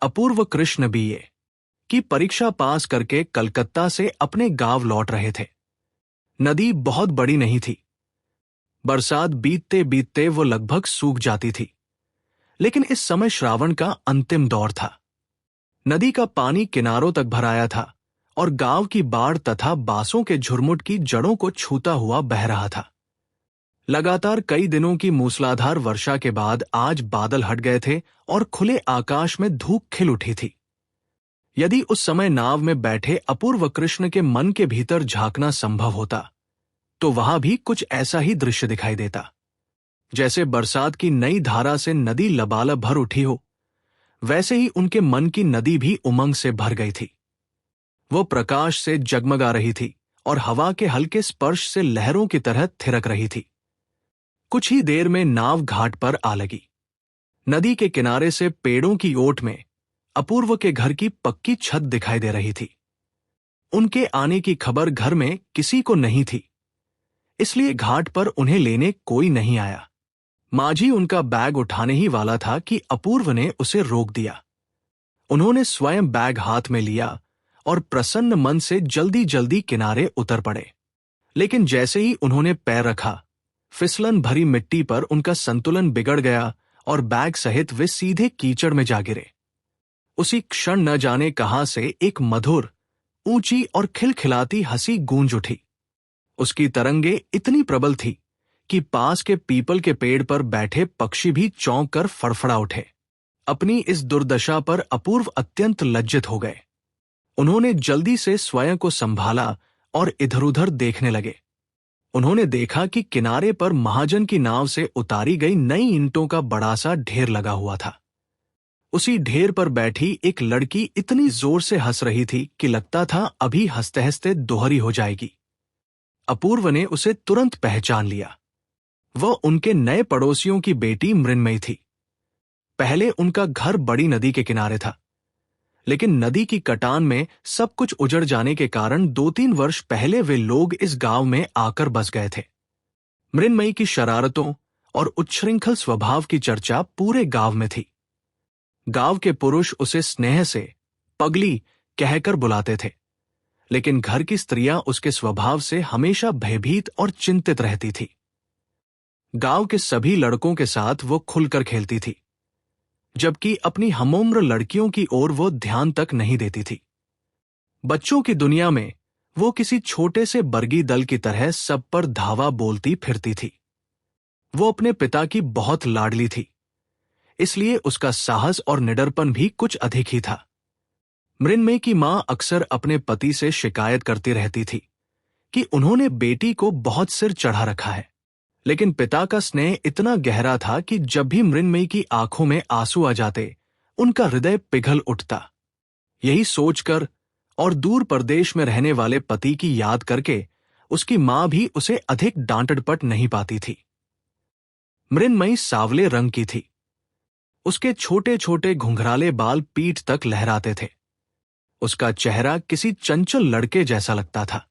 अपूर्व Krishna BA की परीक्षा पास करके कलकत्ता से अपने गांव लौट रहे थे। नदी बहुत बड़ी नहीं थी। बरसात बीतते बीतते वो लगभग सूख जाती थी, लेकिन इस समय श्रावण का अंतिम दौर था। नदी का पानी किनारों तक भराया था और गांव की बाढ़ तथा बांसों के झुरमुट की जड़ों को छूता हुआ बह रहा था। लगातार कई दिनों की मूसलाधार वर्षा के बाद आज बादल हट गए थे और खुले आकाश में धूप खिल उठी थी। यदि उस समय नाव में बैठे अपूर्व कृष्ण के मन के भीतर झांकना संभव होता तो वहां भी कुछ ऐसा ही दृश्य दिखाई देता। जैसे बरसात की नई धारा से नदी लबालब भर उठी हो, वैसे ही उनके मन की नदी भी उमंग से भर गई थी। वो प्रकाश से जगमगा रही थी और हवा के हल्के स्पर्श से लहरों की तरह थिरक रही थी। कुछ ही देर में नाव घाट पर आ लगी। नदी के किनारे से पेड़ों की ओट में अपूर्व के घर की पक्की छत दिखाई दे रही थी। उनके आने की खबर घर में किसी को नहीं थी, इसलिए घाट पर उन्हें लेने कोई नहीं आया। माझी उनका बैग उठाने ही वाला था कि अपूर्व ने उसे रोक दिया। उन्होंने स्वयं बैग हाथ में लिया और प्रसन्न मन से जल्दी जल्दी किनारे उतर पड़े। लेकिन जैसे ही उन्होंने पैर रखा, फिसलन भरी मिट्टी पर उनका संतुलन बिगड़ गया और बैग सहित वे सीधे कीचड़ में जा गिरे। उसी क्षण न जाने कहां से एक मधुर, ऊंची और खिलखिलाती हंसी गूंज उठी। उसकी तरंगे इतनी प्रबल थी कि पास के पीपल के पेड़ पर बैठे पक्षी भी चौंक कर फड़फड़ा उठे। अपनी इस दुर्दशा पर अपूर्व अत्यंत लज्जित हो गए। उन्होंने जल्दी से स्वयं को संभाला और इधर-उधर देखने लगे। उन्होंने देखा कि किनारे पर महाजन की नाव से उतारी गई नई ईंटों का बड़ा सा ढेर लगा हुआ था। उसी ढेर पर बैठी एक लड़की इतनी जोर से हंस रही थी कि लगता था अभी हंसते हंसते दोहरी हो जाएगी। अपूर्व ने उसे तुरंत पहचान लिया। वह उनके नए पड़ोसियों की बेटी मृण्मयी थी। पहले उनका घर बड़ी नदी के किनारे था, लेकिन नदी की कटान में सब कुछ उजड़ जाने के कारण 2-3 वर्ष पहले वे लोग इस गांव में आकर बस गए थे। मृण्मयी की शरारतों और उच्छृंखल स्वभाव की चर्चा पूरे गांव में थी। गांव के पुरुष उसे स्नेह से पगली कहकर बुलाते थे, लेकिन घर की स्त्रियां उसके स्वभाव से हमेशा भयभीत और चिंतित रहती थी। गांव के सभी लड़कों के साथ वो खुलकर खेलती थी, जबकि अपनी हमउम्र लड़कियों की ओर वो ध्यान तक नहीं देती थी। बच्चों की दुनिया में वो किसी छोटे से बरगी दल की तरह सब पर धावा बोलती फिरती थी। वो अपने पिता की बहुत लाडली थी, इसलिए उसका साहस और निडरपन भी कुछ अधिक ही था। मृण्मयी की मां अक्सर अपने पति से शिकायत करती रहती थी कि उन्होंने बेटी को बहुत सिर चढ़ा रखा है, लेकिन पिता का स्नेह इतना गहरा था कि जब भी मृण्मयी की आंखों में आंसू आ जाते, उनका हृदय पिघल उठता। यही सोचकर और दूर परदेश में रहने वाले पति की याद करके उसकी मां भी उसे अधिक डांट डपट नहीं पाती थी। मृण्मयी सांवले रंग की थी। उसके छोटे छोटे घुंघराले बाल पीठ तक लहराते थे। उसका चेहरा किसी चंचल लड़के जैसा लगता था।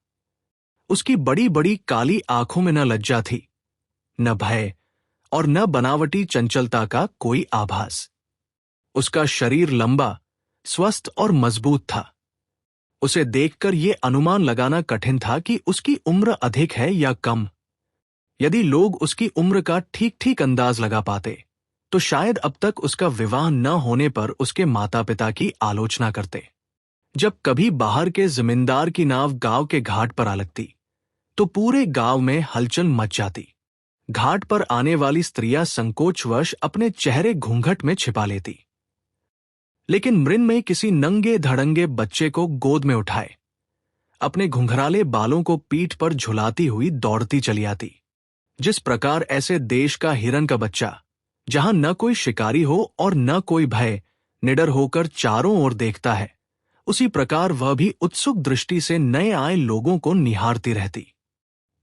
उसकी बड़ी बड़ी काली आंखों में न लज्जा थी, न भय और न बनावटी चंचलता का कोई आभास। उसका शरीर लंबा, स्वस्थ और मजबूत था। उसे देखकर यह अनुमान लगाना कठिन था कि उसकी उम्र अधिक है या कम। यदि लोग उसकी उम्र का ठीक ठीक अंदाज लगा पाते तो शायद अब तक उसका विवाह न होने पर उसके माता पिता की आलोचना करते। जब कभी बाहर के जमींदार की नाव गांव के घाट पर आ लगती तो पूरे गांव में हलचल मच जाती। घाट पर आने वाली स्त्रियां संकोचवश अपने चेहरे घूंघट में छिपा लेती, लेकिन मृण्मयी किसी नंगे धड़ंगे बच्चे को गोद में उठाए अपने घुंघराले बालों को पीठ पर झुलाती हुई दौड़ती चली आती। जिस प्रकार ऐसे देश का हिरन का बच्चा, जहां न कोई शिकारी हो और न कोई भय, निडर होकर चारों ओर देखता है, उसी प्रकार वह भी उत्सुक दृष्टि से नए आए लोगों को निहारती रहती।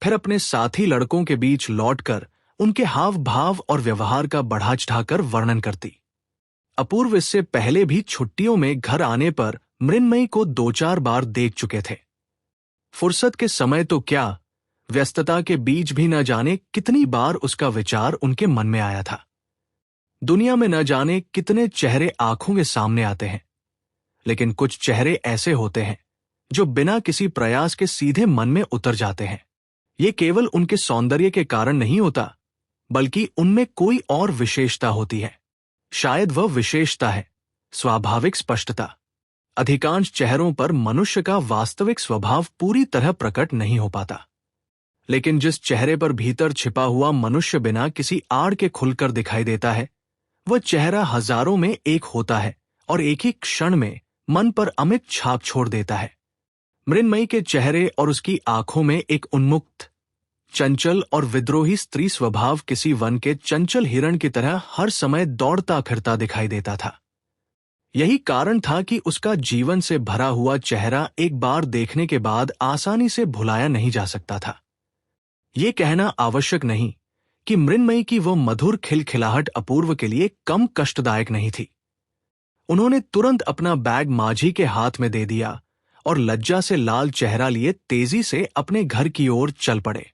फिर अपने साथी लड़कों के बीच लौटकर उनके हाव भाव और व्यवहार का बढ़ा चढ़ाकर वर्णन करती। अपूर्व इससे पहले भी छुट्टियों में घर आने पर मृण्मयी को 2-4 बार देख चुके थे। फुर्सत के समय तो क्या, व्यस्तता के बीच भी न जाने कितनी बार उसका विचार उनके मन में आया था। दुनिया में न जाने कितने चेहरे आंखों के सामने आते हैं, लेकिन कुछ चेहरे ऐसे होते हैं जो बिना किसी प्रयास के सीधे मन में उतर जाते हैं। ये केवल उनके सौंदर्य के कारण नहीं होता, बल्कि उनमें कोई और विशेषता होती है। शायद वह विशेषता है स्वाभाविक स्पष्टता। अधिकांश चेहरों पर मनुष्य का वास्तविक स्वभाव पूरी तरह प्रकट नहीं हो पाता, लेकिन जिस चेहरे पर भीतर छिपा हुआ मनुष्य बिना किसी आड़ के खुलकर दिखाई देता है, वह चेहरा हजारों में एक होता है और एक ही क्षण में मन पर अमिट छाप छोड़ देता है। मृन्मयी के चेहरे और उसकी आंखों में एक उन्मुक्त, चंचल और विद्रोही स्त्री स्वभाव किसी वन के चंचल हिरण की तरह हर समय दौड़ता फिरता दिखाई देता था। यही कारण था कि उसका जीवन से भरा हुआ चेहरा एक बार देखने के बाद आसानी से भुलाया नहीं जा सकता था। ये कहना आवश्यक नहीं कि मृन्मयी की वो मधुर खिलखिलाहट अपूर्व के लिए कम कष्टदायक नहीं थी। उन्होंने तुरंत अपना बैग माझी के हाथ में दे दिया और लज्जा से लाल चेहरा लिए तेजी से अपने घर की ओर चल पड़े।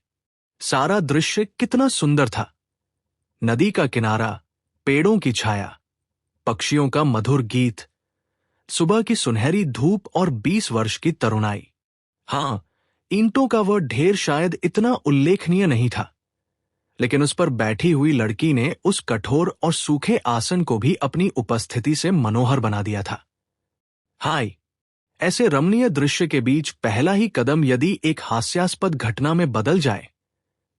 सारा दृश्य कितना सुंदर था। नदी का किनारा, पेड़ों की छाया, पक्षियों का मधुर गीत, सुबह की सुनहरी धूप और 20 वर्ष की तरुणाई। हां, ईंटों का वह ढेर शायद इतना उल्लेखनीय नहीं था, लेकिन उस पर बैठी हुई लड़की ने उस कठोर और सूखे आसन को भी अपनी उपस्थिति से मनोहर बना दिया था। हाय, ऐसे रमणीय दृश्य के बीच पहला ही कदम यदि एक हास्यास्पद घटना में बदल जाए,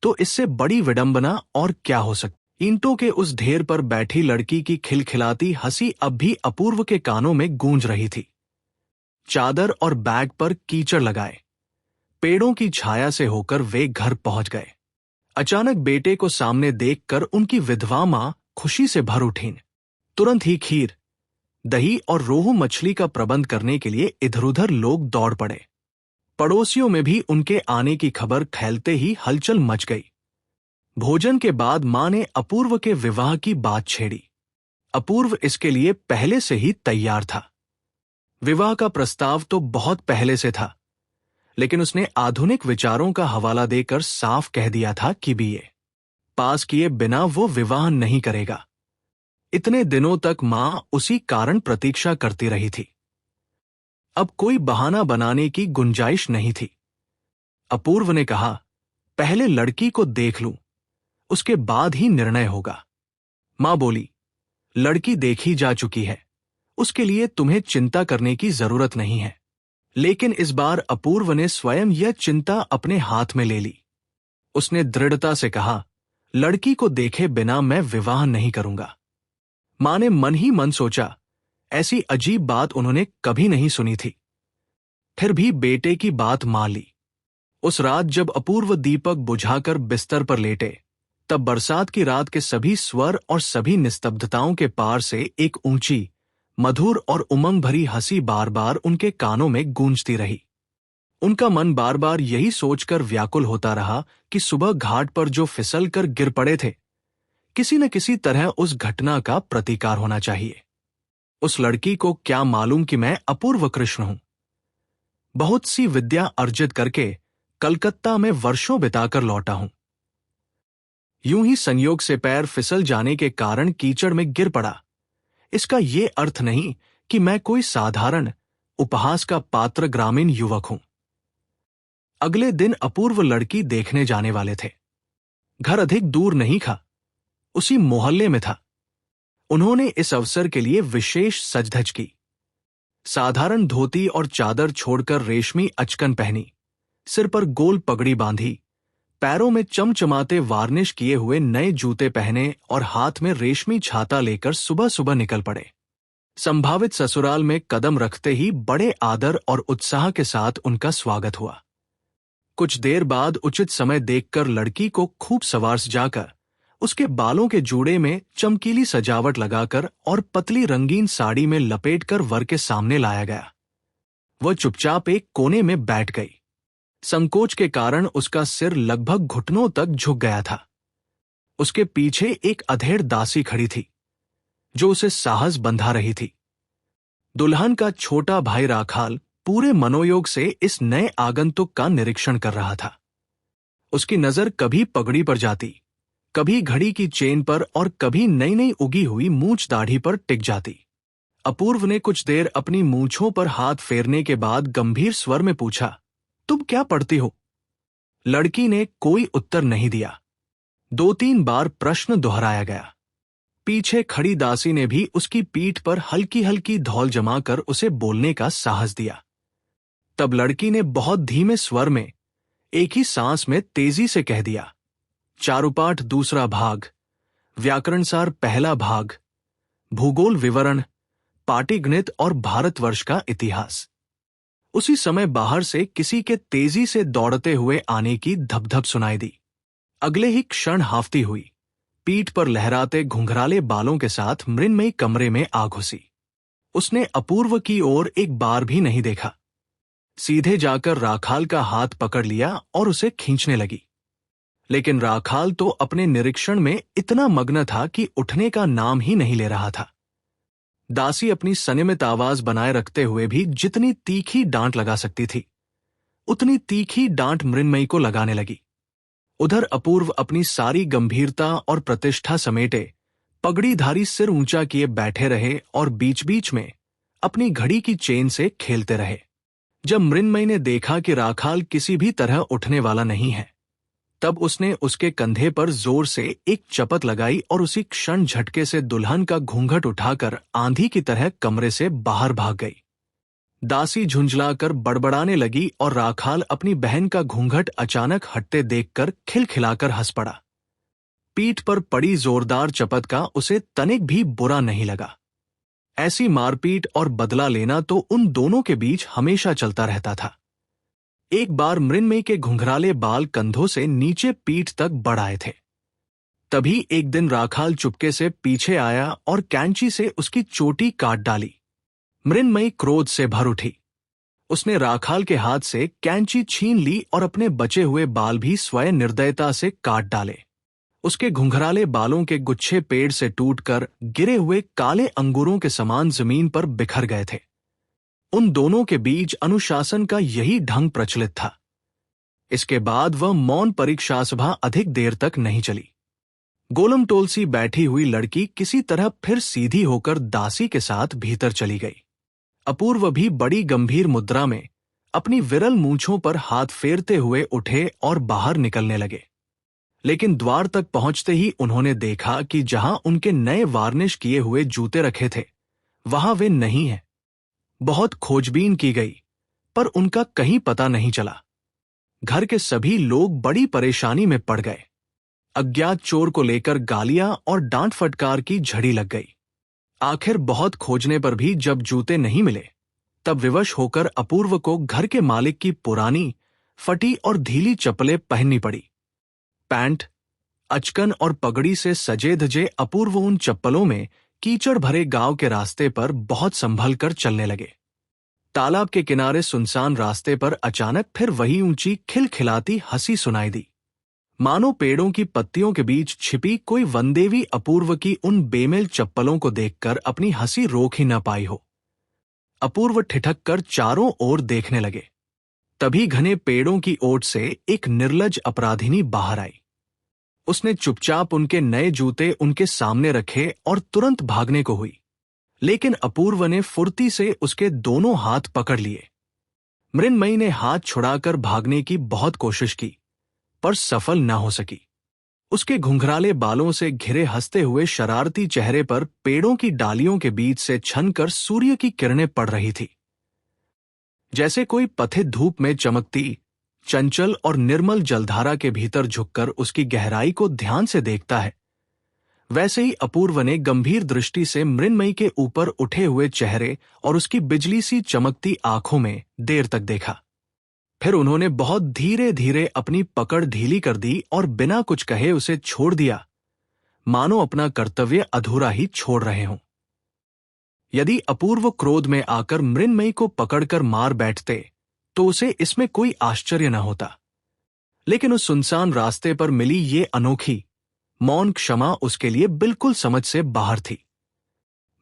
तो इससे बड़ी विडंबना और क्या हो सकती। ईंटों के उस ढेर पर बैठी लड़की की खिलखिलाती हंसी अब भी अपूर्व के कानों में गूंज रही थी। चादर और बैग पर कीचड़ लगाए, पेड़ों की छाया से होकर वे घर पहुंच गए। अचानक बेटे को सामने देखकर उनकी विधवा मां खुशी से भर उठीं। तुरंत ही खीर, दही और रोहू मछली का प्रबंध करने के लिए इधर-उधर लोग दौड़ पड़े। पड़ोसियों में भी उनके आने की खबर फैलते ही हलचल मच गई। भोजन के बाद मां ने अपूर्व के विवाह की बात छेड़ी। अपूर्व इसके लिए पहले से ही तैयार था। विवाह का प्रस्ताव तो बहुत पहले से था, लेकिन उसने आधुनिक विचारों का हवाला देकर साफ कह दिया था कि बीए पास किए बिना वो विवाह नहीं करेगा। इतने दिनों तक मां उसी कारण प्रतीक्षा करती रही थी। अब कोई बहाना बनाने की गुंजाइश नहीं थी। अपूर्व ने कहा, पहले लड़की को देख लूं, उसके बाद ही निर्णय होगा। मां बोली, लड़की देखी जा चुकी है, उसके लिए तुम्हें चिंता करने की जरूरत नहीं है। लेकिन इस बार अपूर्व ने स्वयं यह चिंता अपने हाथ में ले ली। उसने दृढ़ता से कहा, लड़की को देखे बिना मैं विवाह नहीं करूंगा। मां ने मन ही मन सोचा, ऐसी अजीब बात उन्होंने कभी नहीं सुनी थी। फिर भी बेटे की बात मान ली। उस रात जब अपूर्व दीपक बुझाकर बिस्तर पर लेटे, तब बरसात की रात के सभी स्वर और सभी निस्तब्धताओं के पार से एक ऊंची, मधुर और उमंग भरी हंसी बार बार उनके कानों में गूंजती रही। उनका मन बार बार यही सोचकर व्याकुल होता रहा कि सुबह घाट पर जो फिसल कर गिर पड़े थे, किसी न किसी तरह उस घटना का प्रतिकार होना चाहिए। उस लड़की को क्या मालूम कि मैं अपूर्व कृष्ण हूं। बहुत सी विद्या अर्जित करके कलकत्ता में वर्षों बिताकर लौटा हूं। यूं ही संयोग से पैर फिसल जाने के कारण कीचड़ में गिर पड़ा। इसका ये अर्थ नहीं कि मैं कोई साधारण उपहास का पात्र ग्रामीण युवक हूं। अगले दिन अपूर्व लड़की देखने जाने वाले थे। घर अधिक दूर नहीं था, उसी मोहल्ले में था। उन्होंने इस अवसर के लिए विशेष सजधज की। साधारण धोती और चादर छोड़कर रेशमी अचकन पहनी, सिर पर गोल पगड़ी बांधी, पैरों में चमचमाते वार्निश किए हुए नए जूते पहने और हाथ में रेशमी छाता लेकर सुबह सुबह निकल पड़े। संभावित ससुराल में कदम रखते ही बड़े आदर और उत्साह के साथ उनका स्वागत हुआ। कुछ देर बाद उचित समय देखकर लड़की को खूब सवार सजाकर, उसके बालों के जूड़े में चमकीली सजावट लगाकर और पतली रंगीन साड़ी में लपेटकर वर के सामने लाया गया। वह चुपचाप एक कोने में बैठ गई। संकोच के कारण उसका सिर लगभग घुटनों तक झुक गया था। उसके पीछे एक अधेड़ दासी खड़ी थी, जो उसे साहस बंधा रही थी। दुल्हन का छोटा भाई राखाल पूरे मनोयोग से इस नए आगंतुक का निरीक्षण कर रहा था। उसकी नजर कभी पगड़ी पर जाती, कभी घड़ी की चेन पर और कभी नई नई उगी हुई मूंछ दाढ़ी पर टिक जाती। अपूर्व ने कुछ देर अपनी मूंछों पर हाथ फेरने के बाद गंभीर स्वर में पूछा, तुम क्या पढ़ती हो? लड़की ने कोई उत्तर नहीं दिया। 2-3 बार प्रश्न दोहराया गया। पीछे खड़ी दासी ने भी उसकी पीठ पर हल्की हल्की धौल जमाकर उसे बोलने का साहस दिया। तब लड़की ने बहुत धीमे स्वर में, एक ही सांस में तेजी से कह दिया, चारुपाठ दूसरा भाग, व्याकरणसार पहला भाग, भूगोल विवरण, पाटीगणित और भारतवर्ष का इतिहास। उसी समय बाहर से किसी के तेजी से दौड़ते हुए आने की धपधप सुनाई दी। अगले ही क्षण हाफती हुई, पीठ पर लहराते घुंघराले बालों के साथ मृण्मयी कमरे में आ घुसी। उसने अपूर्व की ओर एक बार भी नहीं देखा। सीधे जाकर राखाल का हाथ पकड़ लिया और उसे खींचने लगी। लेकिन राखाल तो अपने निरीक्षण में इतना मग्न था कि उठने का नाम ही नहीं ले रहा था। दासी अपनी संयमित आवाज बनाए रखते हुए भी जितनी तीखी डांट लगा सकती थी, उतनी तीखी डांट मृण्मयी को लगाने लगी। उधर अपूर्व अपनी सारी गंभीरता और प्रतिष्ठा समेटे पगड़ीधारी सिर ऊंचा किए बैठे रहे और बीच बीच में अपनी घड़ी की चेन से खेलते रहे। जब मृण्मयी ने देखा कि राखाल किसी भी तरह उठने वाला नहीं है, तब उसने उसके कंधे पर जोर से एक चपत लगाई और उसी क्षण झटके से दुल्हन का घूंघट उठाकर आंधी की तरह कमरे से बाहर भाग गई। दासी झुंझलाकर बड़बड़ाने लगी और राखाल अपनी बहन का घूंघट अचानक हटते देखकर खिलखिलाकर हंस पड़ा। पीठ पर पड़ी जोरदार चपत का उसे तनिक भी बुरा नहीं लगा। ऐसी मारपीट और बदला लेना तो उन दोनों के बीच हमेशा चलता रहता था। एक बार मृण्मयी के घुंघराले बाल कंधों से नीचे पीठ तक बढ़ आए थे। तभी एक दिन राखाल चुपके से पीछे आया और कैंची से उसकी चोटी काट डाली। मृण्मयी क्रोध से भर उठी। उसने राखाल के हाथ से कैंची छीन ली और अपने बचे हुए बाल भी स्वयं निर्दयता से काट डाले। उसके घुंघराले बालों के गुच्छे पेड़ से टूटकर गिरे हुए काले अंगूरों के समान जमीन पर बिखर गए थे। उन दोनों के बीच अनुशासन का यही ढंग प्रचलित था। इसके बाद वह मौन परीक्षा सभा अधिक देर तक नहीं चली। गोलमटोल सी बैठी हुई लड़की किसी तरह फिर सीधी होकर दासी के साथ भीतर चली गई। अपूर्व भी बड़ी गंभीर मुद्रा में अपनी विरल मूंछों पर हाथ फेरते हुए उठे और बाहर निकलने लगे। लेकिन द्वार तक पहुंचते ही उन्होंने देखा कि जहां उनके नए वार्निश किए हुए जूते रखे थे, वहां वे नहीं हैं। बहुत खोजबीन की गई, पर उनका कहीं पता नहीं चला। घर के सभी लोग बड़ी परेशानी में पड़ गए। अज्ञात चोर को लेकर गालियां और डांट फटकार की झड़ी लग गई। आखिर बहुत खोजने पर भी जब जूते नहीं मिले, तब विवश होकर अपूर्व को घर के मालिक की पुरानी, फटी और ढीली चप्पलें पहननी पड़ी। पैंट, अचकन और पगड़ी से सजे धजे अपूर्व उन चप्पलों में कीचड़ भरे गांव के रास्ते पर बहुत संभल कर चलने लगे। तालाब के किनारे सुनसान रास्ते पर अचानक फिर वही ऊंची खिलखिलाती हंसी सुनाई दी, मानो पेड़ों की पत्तियों के बीच छिपी कोई वनदेवी अपूर्व की उन बेमेल चप्पलों को देखकर अपनी हंसी रोक ही न पाई हो। अपूर्व ठिठक कर चारों ओर देखने लगे। तभी घने पेड़ों की ओट से एक निर्लज अपराधिनी बाहर आई। उसने चुपचाप उनके नए जूते उनके सामने रखे और तुरंत भागने को हुई, लेकिन अपूर्व ने फुर्ती से उसके दोनों हाथ पकड़ लिए। मृण्मयी ने हाथ छुड़ाकर भागने की बहुत कोशिश की, पर सफल न हो सकी। उसके घुंघराले बालों से घिरे हंसते हुए शरारती चेहरे पर पेड़ों की डालियों के बीच से छनकर सूर्य की किरणें पड़ रही थी। जैसे कोई पथित धूप में चमकती चंचल और निर्मल जलधारा के भीतर झुककर उसकी गहराई को ध्यान से देखता है, वैसे ही अपूर्व ने गंभीर दृष्टि से मृण्मयी के ऊपर उठे हुए चेहरे और उसकी बिजली सी चमकती आंखों में देर तक देखा। फिर उन्होंने बहुत धीरे धीरे अपनी पकड़ ढीली कर दी और बिना कुछ कहे उसे छोड़ दिया, मानो अपना कर्तव्य अधूरा ही छोड़ रहे हों। यदि अपूर्व क्रोध में आकर मृण्मयी को पकड़कर मार बैठते तो उसे इसमें कोई आश्चर्य न होता, लेकिन उस सुनसान रास्ते पर मिली ये अनोखी मौन क्षमा उसके लिए बिल्कुल समझ से बाहर थी।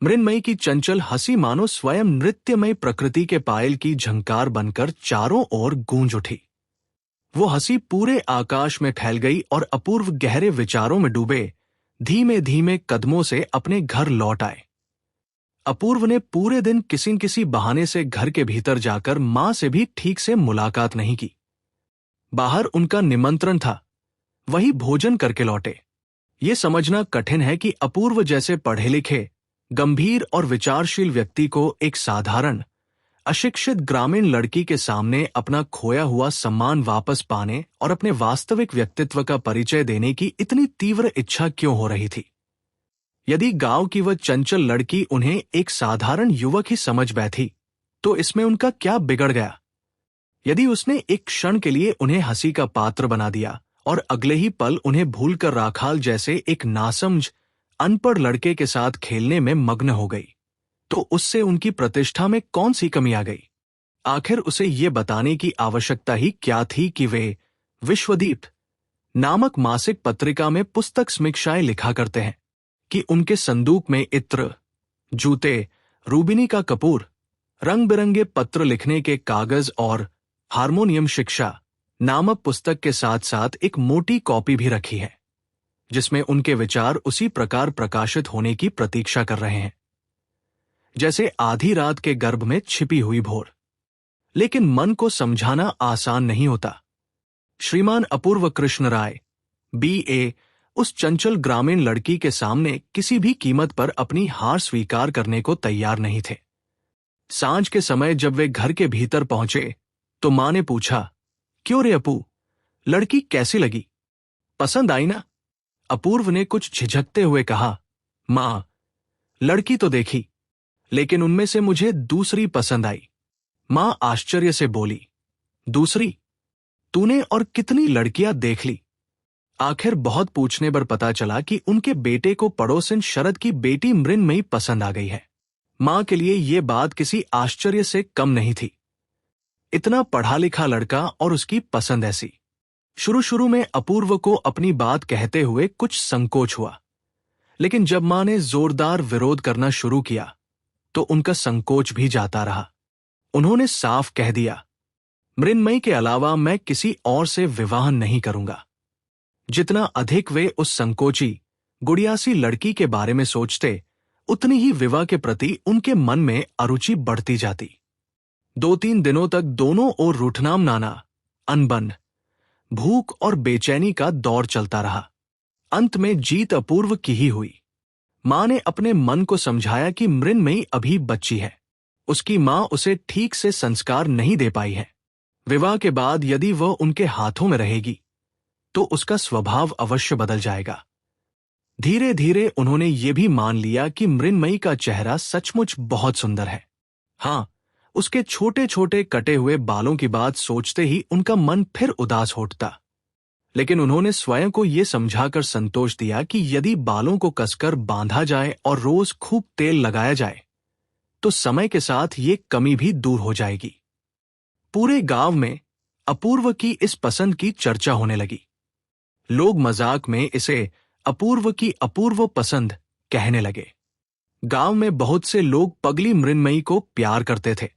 मृण्मयी की चंचल हंसी मानो स्वयं नृत्यमय प्रकृति के पायल की झंकार बनकर चारों ओर गूंज उठी। वो हंसी पूरे आकाश में फैल गई और अपूर्व गहरे विचारों में डूबे धीमे धीमे कदमों से अपने घर लौट आए। अपूर्व ने पूरे दिन किसी न किसी बहाने से घर के भीतर जाकर मां से भी ठीक से मुलाकात नहीं की। बाहर उनका निमंत्रण था, वही भोजन करके लौटे। ये समझना कठिन है कि अपूर्व जैसे पढ़े लिखे, गंभीर और विचारशील व्यक्ति को एक साधारण, अशिक्षित ग्रामीण लड़की के सामने अपना खोया हुआ सम्मान वापस पाने और अपने वास्तविक व्यक्तित्व का परिचय देने की इतनी तीव्र इच्छा क्यों हो रही थी। यदि गांव की वह चंचल लड़की उन्हें एक साधारण युवक ही समझ बैठी, तो इसमें उनका क्या बिगड़ गया। यदि उसने एक क्षण के लिए उन्हें हंसी का पात्र बना दिया और अगले ही पल उन्हें भूलकर राखाल जैसे एक नासमझ, अनपढ़ लड़के के साथ खेलने में मग्न हो गई, तो उससे उनकी प्रतिष्ठा में कौन सी कमी आ गई। आखिर उसे ये बताने की आवश्यकता ही क्या थी कि वे विश्वदीप नामक मासिक पत्रिका में पुस्तक समीक्षाएं लिखा करते हैं कि उनके संदूक में इत्र, जूते, रूबिनी का कपूर, रंग बिरंगे पत्र लिखने के कागज और हारमोनियम शिक्षा नामक पुस्तक के साथ साथ एक मोटी कॉपी भी रखी है, जिसमें उनके विचार उसी प्रकार प्रकाशित होने की प्रतीक्षा कर रहे हैं जैसे आधी रात के गर्भ में छिपी हुई भोर। लेकिन मन को समझाना आसान नहीं होता। श्रीमान अपूर्व कृष्ण राय, BA, उस चंचल ग्रामीण लड़की के सामने किसी भी कीमत पर अपनी हार स्वीकार करने को तैयार नहीं थे। सांझ के समय जब वे घर के भीतर पहुंचे तो मां ने पूछा, क्यों रे अपू, लड़की कैसी लगी, पसंद आई ना? अपूर्व ने कुछ झिझकते हुए कहा, मां, लड़की तो देखी, लेकिन उनमें से मुझे दूसरी पसंद आई। मां आश्चर्य से बोली, दूसरी? तूने और कितनी लड़कियां देख ली? आखिर बहुत पूछने पर पता चला कि उनके बेटे को पड़ोसिन शरद की बेटी मृन्मयी पसंद आ गई है। मां के लिए यह बात किसी आश्चर्य से कम नहीं थी। इतना पढ़ा लिखा लड़का और उसकी पसंद ऐसी। शुरू शुरू में अपूर्व को अपनी बात कहते हुए कुछ संकोच हुआ, लेकिन जब मां ने जोरदार विरोध करना शुरू किया तो उनका संकोच भी जाता रहा। उन्होंने साफ कह दिया, मृन्मयी के अलावा मैं किसी और से विवाह नहीं करूंगा। जितना अधिक वे उस संकोची, गुड़ियासी लड़की के बारे में सोचते, उतनी ही विवाह के प्रति उनके मन में अरुचि बढ़ती जाती। 2-3 दिनों तक दोनों ओर रूठनाम नाना, अनबन, भूख और बेचैनी का दौर चलता रहा। अंत में जीत अपूर्व की ही हुई। मां ने अपने मन को समझाया कि मृन्मयी अभी बच्ची है, उसकी मां उसे ठीक से संस्कार नहीं दे पाई है। विवाह के बाद यदि वह उनके हाथों में रहेगी तो उसका स्वभाव अवश्य बदल जाएगा। धीरे धीरे उन्होंने ये भी मान लिया कि मृन्मयी का चेहरा सचमुच बहुत सुंदर है। हाँ, उसके छोटे छोटे कटे हुए बालों की बात सोचते ही उनका मन फिर उदास हो उठता। लेकिन उन्होंने स्वयं को ये समझाकर संतोष दिया कि यदि बालों को कसकर बांधा जाए और रोज खूब तेल लगाया जाए तो समय के साथ ये कमी भी दूर हो जाएगी। पूरे गांव में अपूर्व की इस पसंद की चर्चा होने लगी। लोग मजाक में इसे अपूर्व की अपूर्व पसंद कहने लगे। गांव में बहुत से लोग पगली मृन्मयी को प्यार करते थे,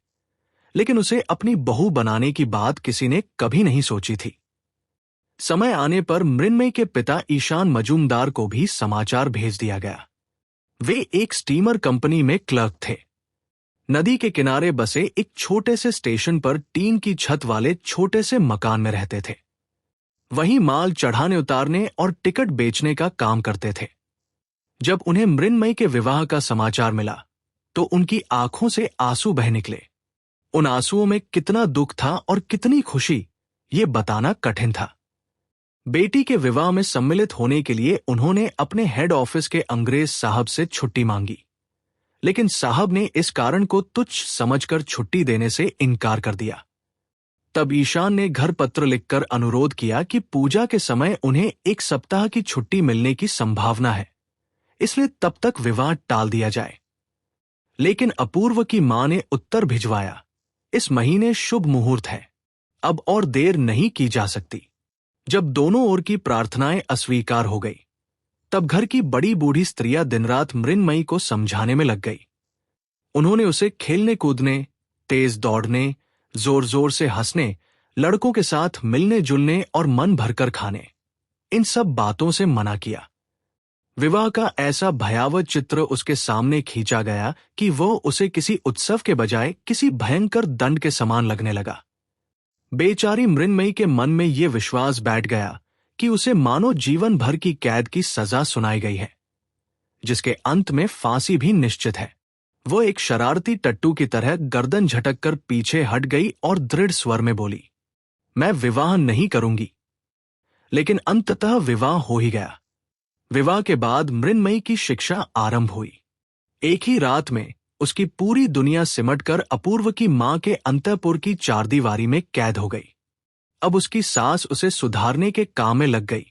लेकिन उसे अपनी बहू बनाने की बात किसी ने कभी नहीं सोची थी। समय आने पर मृन्मयी के पिता ईशान मजूमदार को भी समाचार भेज दिया गया। वे एक स्टीमर कंपनी में क्लर्क थे। नदी के किनारे बसे एक छोटे से स्टेशन पर टीन की छत वाले छोटे से मकान में रहते थे। वहीं माल चढ़ाने उतारने और टिकट बेचने का काम करते थे। जब उन्हें मृन्मयी के विवाह का समाचार मिला तो उनकी आंखों से आंसू बह निकले। उन आंसुओं में कितना दुख था और कितनी खुशी, ये बताना कठिन था। बेटी के विवाह में सम्मिलित होने के लिए उन्होंने अपने हेड ऑफिस के अंग्रेज साहब से छुट्टी मांगी, लेकिन साहब ने इस कारण को तुच्छ समझकर छुट्टी देने से इनकार कर दिया। तब ईशान ने घर पत्र लिखकर अनुरोध किया कि पूजा के समय उन्हें 1 सप्ताह की छुट्टी मिलने की संभावना है, इसलिए तब तक विवाह टाल दिया जाए। लेकिन अपूर्व की मां ने उत्तर भिजवाया, इस महीने शुभ मुहूर्त है, अब और देर नहीं की जा सकती। जब दोनों ओर की प्रार्थनाएं अस्वीकार हो गई, तब घर की बड़ी बूढ़ी स्त्रियां दिन रात मृन्मयी को समझाने में लग गई। उन्होंने उसे खेलने कूदने, तेज दौड़ने, जोर जोर से हंसने, लड़कों के साथ मिलने जुलने और मन भरकर खाने, इन सब बातों से मना किया। विवाह का ऐसा भयावह चित्र उसके सामने खींचा गया कि वो उसे किसी उत्सव के बजाय किसी भयंकर दंड के समान लगने लगा। बेचारी मृण्मयी के मन में ये विश्वास बैठ गया कि उसे मानो जीवन भर की कैद की सजा सुनाई गई है, जिसके अंत में फांसी भी निश्चित है। वो एक शरारती टट्टू की तरह गर्दन झटक कर पीछे हट गई और दृढ़ स्वर में बोली, मैं विवाह नहीं करूंगी। लेकिन अंततः विवाह हो ही गया। विवाह के बाद मृण्मयी की शिक्षा आरंभ हुई। एक ही रात में उसकी पूरी दुनिया सिमटकर अपूर्व की मां के अंतःपुर की चारदीवारी में कैद हो गई। अब उसकी सास उसे सुधारने के काम में लग गई।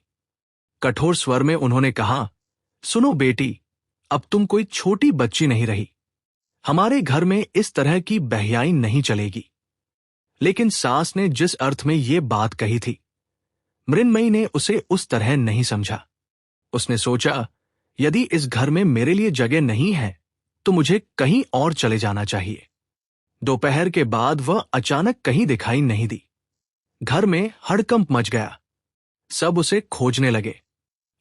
कठोर स्वर में उन्होंने कहा, सुनो बेटी, अब तुम कोई छोटी बच्ची नहीं रही। हमारे घर में इस तरह की बहयाई नहीं चलेगी। लेकिन सास ने जिस अर्थ में ये बात कही थी, मृण्मयी ने उसे उस तरह नहीं समझा। उसने सोचा, यदि इस घर में मेरे लिए जगह नहीं है तो मुझे कहीं और चले जाना चाहिए। दोपहर के बाद वह अचानक कहीं दिखाई नहीं दी। घर में हड़कंप मच गया। सब उसे खोजने लगे।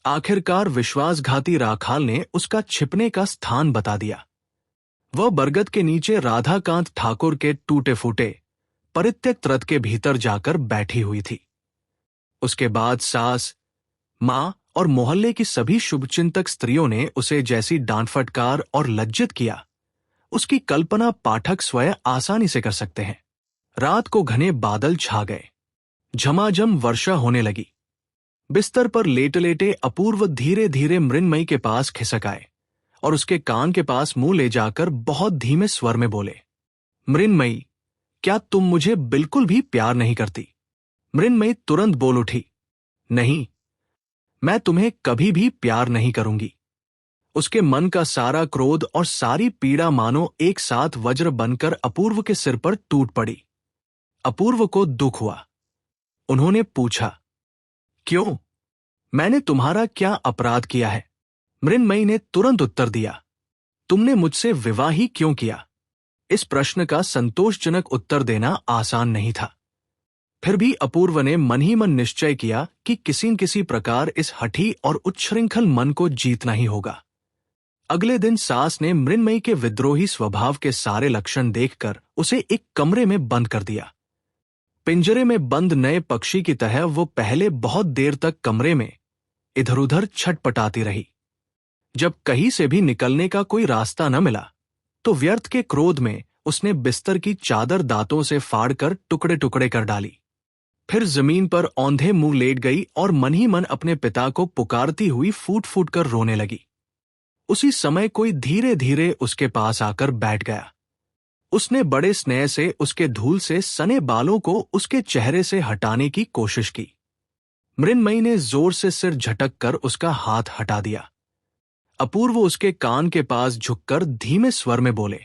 आखिरकार विश्वासघाती राखाल ने उसका छिपने का स्थान बता दिया। वह बरगद के नीचे राधाकांत ठाकुर के टूटे फूटे परित्यक्त रथ के भीतर जाकर बैठी हुई थी। उसके बाद सास, मां और मोहल्ले की सभी शुभचिंतक स्त्रियों ने उसे जैसी डांट फटकार और लज्जित किया, उसकी कल्पना पाठक स्वयं आसानी से कर सकते हैं। रात को घने बादल छा गए। झमाझम वर्षा होने लगी। बिस्तर पर लेटे लेटे अपूर्व धीरे धीरे मृण्मयी के पास खिसक आए और उसके कान के पास मुंह ले जाकर बहुत धीमे स्वर में बोले, मृण्मयी, क्या तुम मुझे बिल्कुल भी प्यार नहीं करती? मृण्मयी तुरंत बोल उठी, नहीं, मैं तुम्हें कभी भी प्यार नहीं करूंगी। उसके मन का सारा क्रोध और सारी पीड़ा मानो एक साथ वज्र बनकर अपूर्व के सिर पर टूट पड़ी। अपूर्व को दुख हुआ। उन्होंने पूछा, क्यों? मैंने तुम्हारा क्या अपराध किया है? मृण्मयी ने तुरंत उत्तर दिया, तुमने मुझसे विवाह ही क्यों किया? इस प्रश्न का संतोषजनक उत्तर देना आसान नहीं था। फिर भी अपूर्व ने मन ही मन निश्चय किया कि किसी न किसी प्रकार इस हठी और उच्छृंखल मन को जीतना ही होगा। अगले दिन सास ने मृण्मयी के विद्रोही स्वभाव के सारे लक्षण देखकर उसे एक कमरे में बंद कर दिया। पिंजरे में बंद नए पक्षी की तरह वो पहले बहुत देर तक कमरे में इधर उधर छटपटाती रही। जब कहीं से भी निकलने का कोई रास्ता न मिला तो व्यर्थ के क्रोध में उसने बिस्तर की चादर दांतों से फाड़कर टुकड़े टुकड़े कर डाली। फिर जमीन पर औंधे मुंह लेट गई और मन ही मन अपने पिता को पुकारती हुई फूट फूट कर रोने लगी। उसी समय कोई धीरे धीरे उसके पास आकर बैठ गया। उसने बड़े स्नेह से उसके धूल से सने बालों को उसके चेहरे से हटाने की कोशिश की। मृण्मयी ने जोर से सिर झटक कर उसका हाथ हटा दिया। अपूर्व उसके कान के पास झुककर धीमे स्वर में बोले,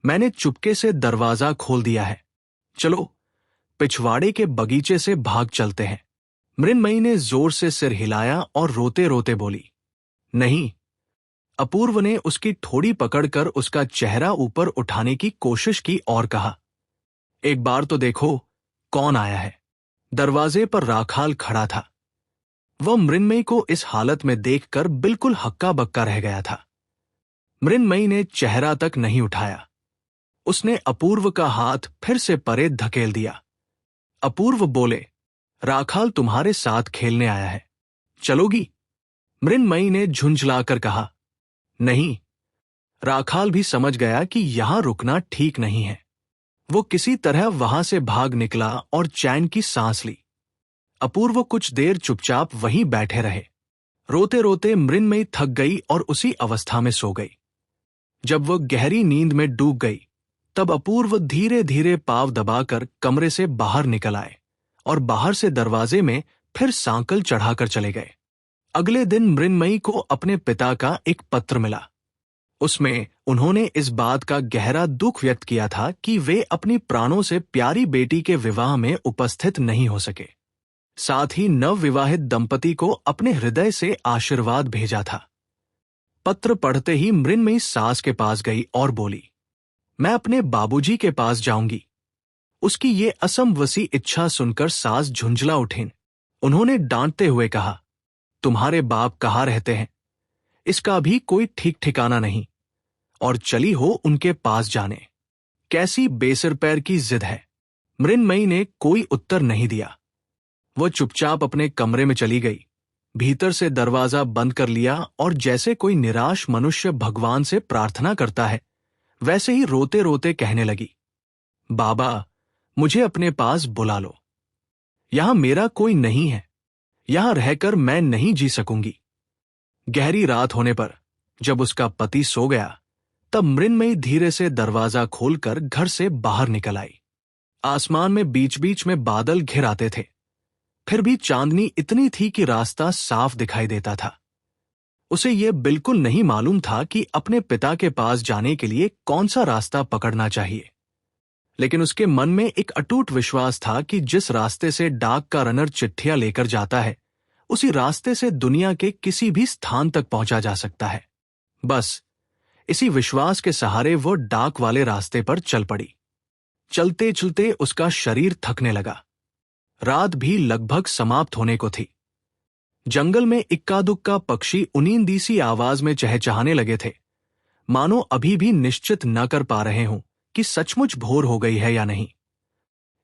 मैंने चुपके से दरवाजा खोल दिया है, चलो पिछवाड़े के बगीचे से भाग चलते हैं। मृण्मयी ने जोर से सिर हिलाया और रोते रोते बोली, नहीं। अपूर्व ने उसकी ठोड़ी पकड़कर उसका चेहरा ऊपर उठाने की कोशिश की और कहा, एक बार तो देखो कौन आया है। दरवाजे पर राखाल खड़ा था। वह मृण्मयी को इस हालत में देखकर बिल्कुल हक्का बक्का रह गया था। मृण्मयी ने चेहरा तक नहीं उठाया। उसने अपूर्व का हाथ फिर से परे धकेल दिया। अपूर्व बोले, राखाल तुम्हारे साथ खेलने आया है, चलोगी? मृण्मयी ने झुंझलाकर कहा, नहीं। राखाल भी समझ गया कि यहां रुकना ठीक नहीं है। वो किसी तरह वहां से भाग निकला और चैन की सांस ली। अपूर्व कुछ देर चुपचाप वहीं बैठे रहे। रोते रोते मृण्मयी थक गई और उसी अवस्था में सो गई। जब वह गहरी नींद में डूब गई तब अपूर्व धीरे धीरे पांव दबाकर कमरे से बाहर निकल आए और बाहर से दरवाजे में फिर सांकल चढ़ाकर चले गए। अगले दिन मृण्मयी को अपने पिता का एक पत्र मिला। उसमें उन्होंने इस बात का गहरा दुख व्यक्त किया था कि वे अपनी प्राणों से प्यारी बेटी के विवाह में उपस्थित नहीं हो सके। साथ ही नवविवाहित दंपति को अपने हृदय से आशीर्वाद भेजा था। पत्र पढ़ते ही मृण्मयी सास के पास गई और बोली, मैं अपने बाबूजी के पास जाऊंगी। उसकी ये असंभवसी इच्छा सुनकर सास झुंझला उठीं। उन्होंने डांटते हुए कहा, तुम्हारे बाप कहाँ रहते हैं? इसका भी कोई ठीक ठिकाना नहीं, और चली हो उनके पास जाने। कैसी बेसर पैर की जिद है। मृन्मयी ने कोई उत्तर नहीं दिया। वो चुपचाप अपने कमरे में चली गई, भीतर से दरवाजा बंद कर लिया और जैसे कोई निराश मनुष्य भगवान से प्रार्थना करता है, वैसे ही रोते रोते कहने लगी, बाबा, मुझे अपने पास बुला लो। यहां मेरा कोई नहीं है। यहां रहकर मैं नहीं जी सकूंगी। गहरी रात होने पर जब उसका पति सो गया, तब मृन्मयी धीरे से दरवाजा खोलकर घर से बाहर निकल आई। आसमान में बीच बीच में बादल घिर आते थे, फिर भी चांदनी इतनी थी कि रास्ता साफ दिखाई देता था। उसे यह बिल्कुल नहीं मालूम था कि अपने पिता के पास जाने के लिए कौन सा रास्ता पकड़ना चाहिए, लेकिन उसके मन में एक अटूट विश्वास था कि जिस रास्ते से डाक का रनर चिट्ठियां लेकर जाता है, उसी रास्ते से दुनिया के किसी भी स्थान तक पहुंचा जा सकता है। बस इसी विश्वास के सहारे वो डाक वाले रास्ते पर चल पड़ी। चलते चलते उसका शरीर थकने लगा। रात भी लगभग समाप्त होने को थी। जंगल में इक्का दुक्का पक्षी उनींदी सी आवाज में चहचहाने लगे थे, मानो अभी भी निश्चित न कर पा रहे हों कि सचमुच भोर हो गई है या नहीं।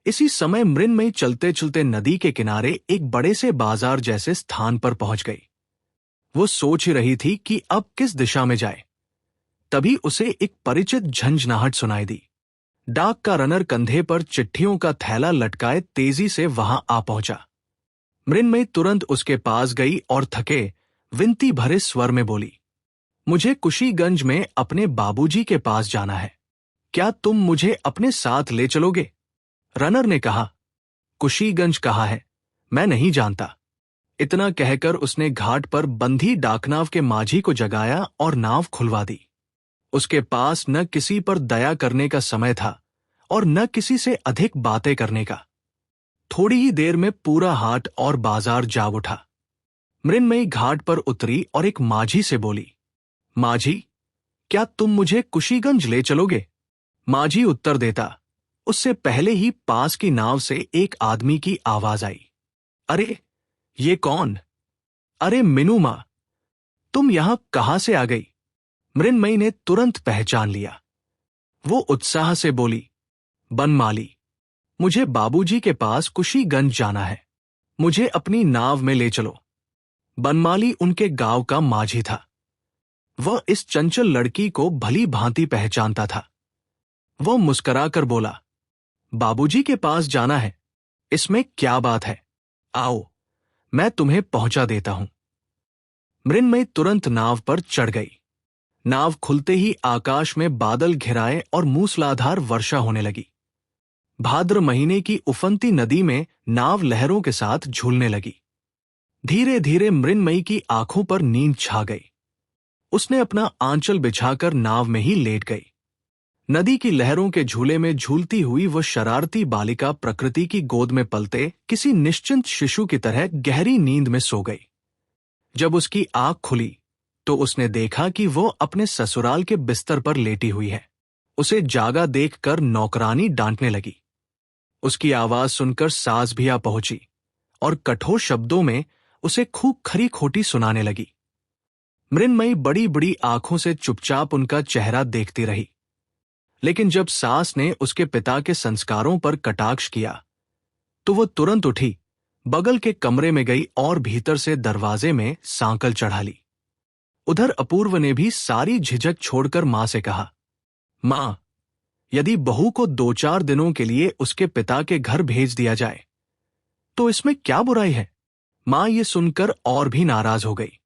इसी समय मृन्मयी चलते चलते नदी के किनारे एक बड़े से बाजार जैसे स्थान पर पहुंच गई। वो सोच ही रही थी कि अब किस दिशा में जाए। तभी उसे एक परिचित झंझनाहट सुनाई दी। डाक का रनर कंधे पर चिट्ठियों का थैला लटकाए तेजी से वहां आ पहुंचा। मृन्मयी तुरंत उसके पास गई और थके, विनती भरे स्वर में बोली, मुझे कुशीगंज में अपने बाबूजी के पास जाना है। क्या तुम मुझे अपने साथ ले चलोगे? रनर ने कहा, कुशीगंज कहाँ है? मैं नहीं जानता। इतना कहकर उसने घाट पर बंधी डाकनाव के माझी को जगाया और नाव खुलवा दी। उसके पास न किसी पर दया करने का समय था और न किसी से अधिक बातें करने का। थोड़ी ही देर में पूरा हाट और बाजार जाग उठा। मृन्मयी घाट पर उतरी और एक माझी से बोली, माझी, क्या तुम मुझे कुशीगंज ले चलोगे? माझी उत्तर देता, उससे पहले ही पास की नाव से एक आदमी की आवाज आई, अरे ये कौन? अरे मीनू मां, तुम यहां कहां से आ गई? मृन्मयी ने तुरंत पहचान लिया। वो उत्साह से बोली, बनमाली, मुझे बाबूजी के पास कुशीगंज जाना है। मुझे अपनी नाव में ले चलो। बनमाली उनके गांव का माझी था। वह इस चंचल लड़की को भली भांति पहचानता था। वह मुस्कुराकर बोला, बाबूजी के पास जाना है, इसमें क्या बात है? आओ, मैं तुम्हें पहुंचा देता हूं। मृन्मयी तुरंत नाव पर चढ़ गई। नाव खुलते ही आकाश में बादल घिराए और मूसलाधार वर्षा होने लगी। भाद्र महीने की उफनती नदी में नाव लहरों के साथ झूलने लगी। धीरे धीरे मृन्मयी की आंखों पर नींद छा गई। उसने अपना आंचल बिछाकर नाव में ही लेट गई। नदी की लहरों के झूले में झूलती हुई वह शरारती बालिका प्रकृति की गोद में पलते किसी निश्चिंत शिशु की तरह गहरी नींद में सो गई। जब उसकी आंख खुली तो उसने देखा कि वो अपने ससुराल के बिस्तर पर लेटी हुई है। उसे जागा देखकर नौकरानी डांटने लगी। उसकी आवाज सुनकर सास भी आ पहुंची और कठोर शब्दों में उसे खूब खरी खोटी सुनाने लगी। मृन्मयी बड़ी बड़ी आंखों से चुपचाप उनका चेहरा देखती रही, लेकिन जब सास ने उसके पिता के संस्कारों पर कटाक्ष किया तो वो तुरंत उठी, बगल के कमरे में गई और भीतर से दरवाजे में सांकल चढ़ा ली। उधर अपूर्व ने भी सारी झिझक छोड़कर मां से कहा, मां, यदि बहू को 2-4 दिनों के लिए उसके पिता के घर भेज दिया जाए तो इसमें क्या बुराई है? मां ये सुनकर और भी नाराज हो गई।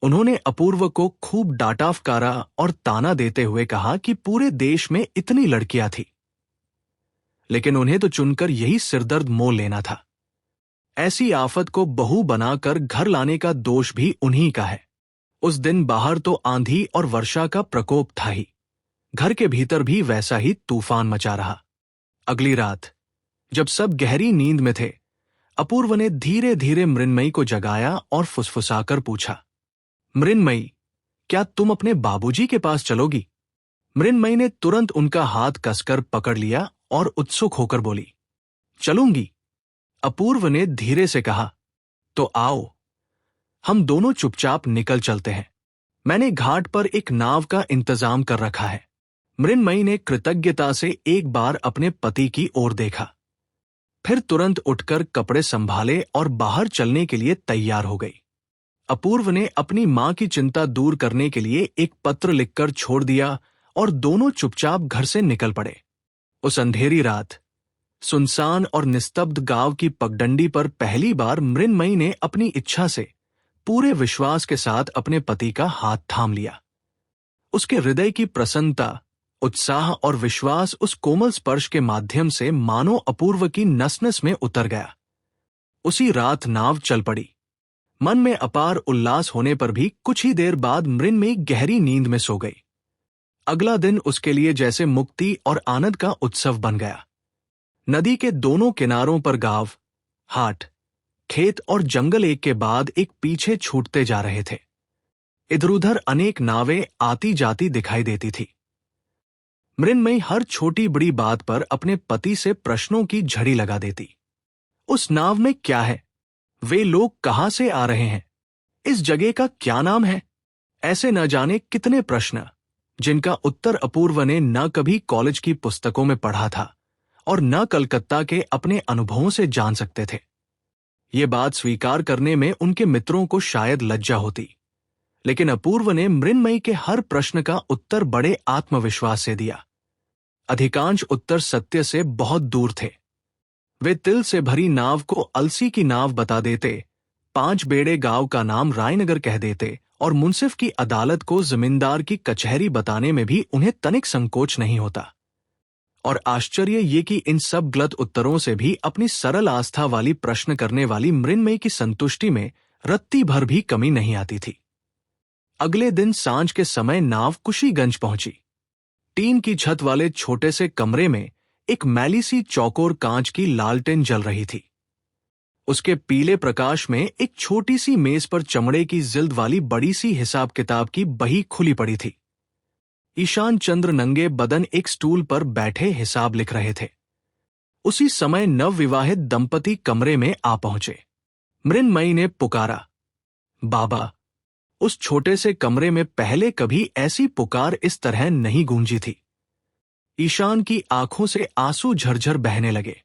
उन्होंने अपूर्व को खूब डांटा फकारा और ताना देते हुए कहा कि पूरे देश में इतनी लड़कियां थी, लेकिन उन्हें तो चुनकर यही सिरदर्द मोल लेना था। ऐसी आफत को बहू बनाकर घर लाने का दोष भी उन्हीं का है। उस दिन बाहर तो आंधी और वर्षा का प्रकोप था ही, घर के भीतर भी वैसा ही तूफान मचा रहा। अगली रात जब सब गहरी नींद में थे, अपूर्व ने धीरे धीरे मृन्मयी को जगाया और फुसफुसाकर पूछा, मृन्मयी, क्या तुम अपने बाबूजी के पास चलोगी? मृन्मयी ने तुरंत उनका हाथ कसकर पकड़ लिया और उत्सुक होकर बोली, चलूंगी। अपूर्व ने धीरे से कहा, तो आओ, हम दोनों चुपचाप निकल चलते हैं। मैंने घाट पर एक नाव का इंतजाम कर रखा है। मृण्मयी ने कृतज्ञता से एक बार अपने पति की ओर देखा, फिर तुरंत उठकर कपड़े संभाले और बाहर चलने के लिए तैयार हो गई। अपूर्व ने अपनी मां की चिंता दूर करने के लिए एक पत्र लिखकर छोड़ दिया और दोनों चुपचाप घर से निकल पड़े। उस अंधेरी रात सुनसान और निस्तब्ध गांव की पगडंडी पर पहली बार मृण्मयी ने अपनी इच्छा से पूरे विश्वास के साथ अपने पति का हाथ थाम लिया। उसके हृदय की प्रसन्नता, उत्साह और विश्वास उस कोमल स्पर्श के माध्यम से मानो अपूर्व की नस नस में उतर गया। उसी रात नाव चल पड़ी। मन में अपार उल्लास होने पर भी कुछ ही देर बाद मृण्मयी गहरी नींद में सो गई। अगला दिन उसके लिए जैसे मुक्ति और आनंद का उत्सव बन गया। नदी के दोनों किनारों पर गांव, हाट, खेत और जंगल एक के बाद एक पीछे छूटते जा रहे थे। इधर उधर अनेक नावें आती जाती दिखाई देती थी। मृण्मयी हर छोटी बड़ी बात पर अपने पति से प्रश्नों की झड़ी लगा देती। उस नाव में क्या है? वे लोग कहां से आ रहे हैं? इस जगह का क्या नाम है? ऐसे न जाने कितने प्रश्न, जिनका उत्तर अपूर्व ने न कभी कॉलेज की पुस्तकों में पढ़ा था और न कलकत्ता के अपने अनुभवों से जान सकते थे। ये बात स्वीकार करने में उनके मित्रों को शायद लज्जा होती, लेकिन अपूर्व ने मृण्मयी के हर प्रश्न का उत्तर बड़े आत्मविश्वास से दिया। अधिकांश उत्तर सत्य से बहुत दूर थे। वे तिल से भरी नाव को अलसी की नाव बता देते, 5 बेड़े गांव का नाम रायनगर कह देते और मुंसिफ की अदालत को जमींदार की कचहरी बताने में भी उन्हें तनिक संकोच नहीं होता। और आश्चर्य ये कि इन सब गलत उत्तरों से भी अपनी सरल आस्था वाली प्रश्न करने वाली मृण्मयी की संतुष्टि में रत्ती भर भी कमी नहीं आती थी। अगले दिन सांझ के समय नाव कुशीगंज पहुंची। टीन की छत वाले छोटे से कमरे में एक मैली सी चौकोर कांच की लालटेन जल रही थी। उसके पीले प्रकाश में एक छोटी सी मेज पर चमड़े की जिल्द वाली बड़ी सी हिसाब किताब की बही खुली पड़ी थी। ईशान चंद्र नंगे बदन एक स्टूल पर बैठे हिसाब लिख रहे थे। उसी समय नवविवाहित दंपति कमरे में आ पहुंचे। मृण्मयी ने पुकारा, बाबा। उस छोटे से कमरे में पहले कभी ऐसी पुकार इस तरह नहीं गूंजी थी। ईशान की आंखों से आंसू झरझर बहने लगे।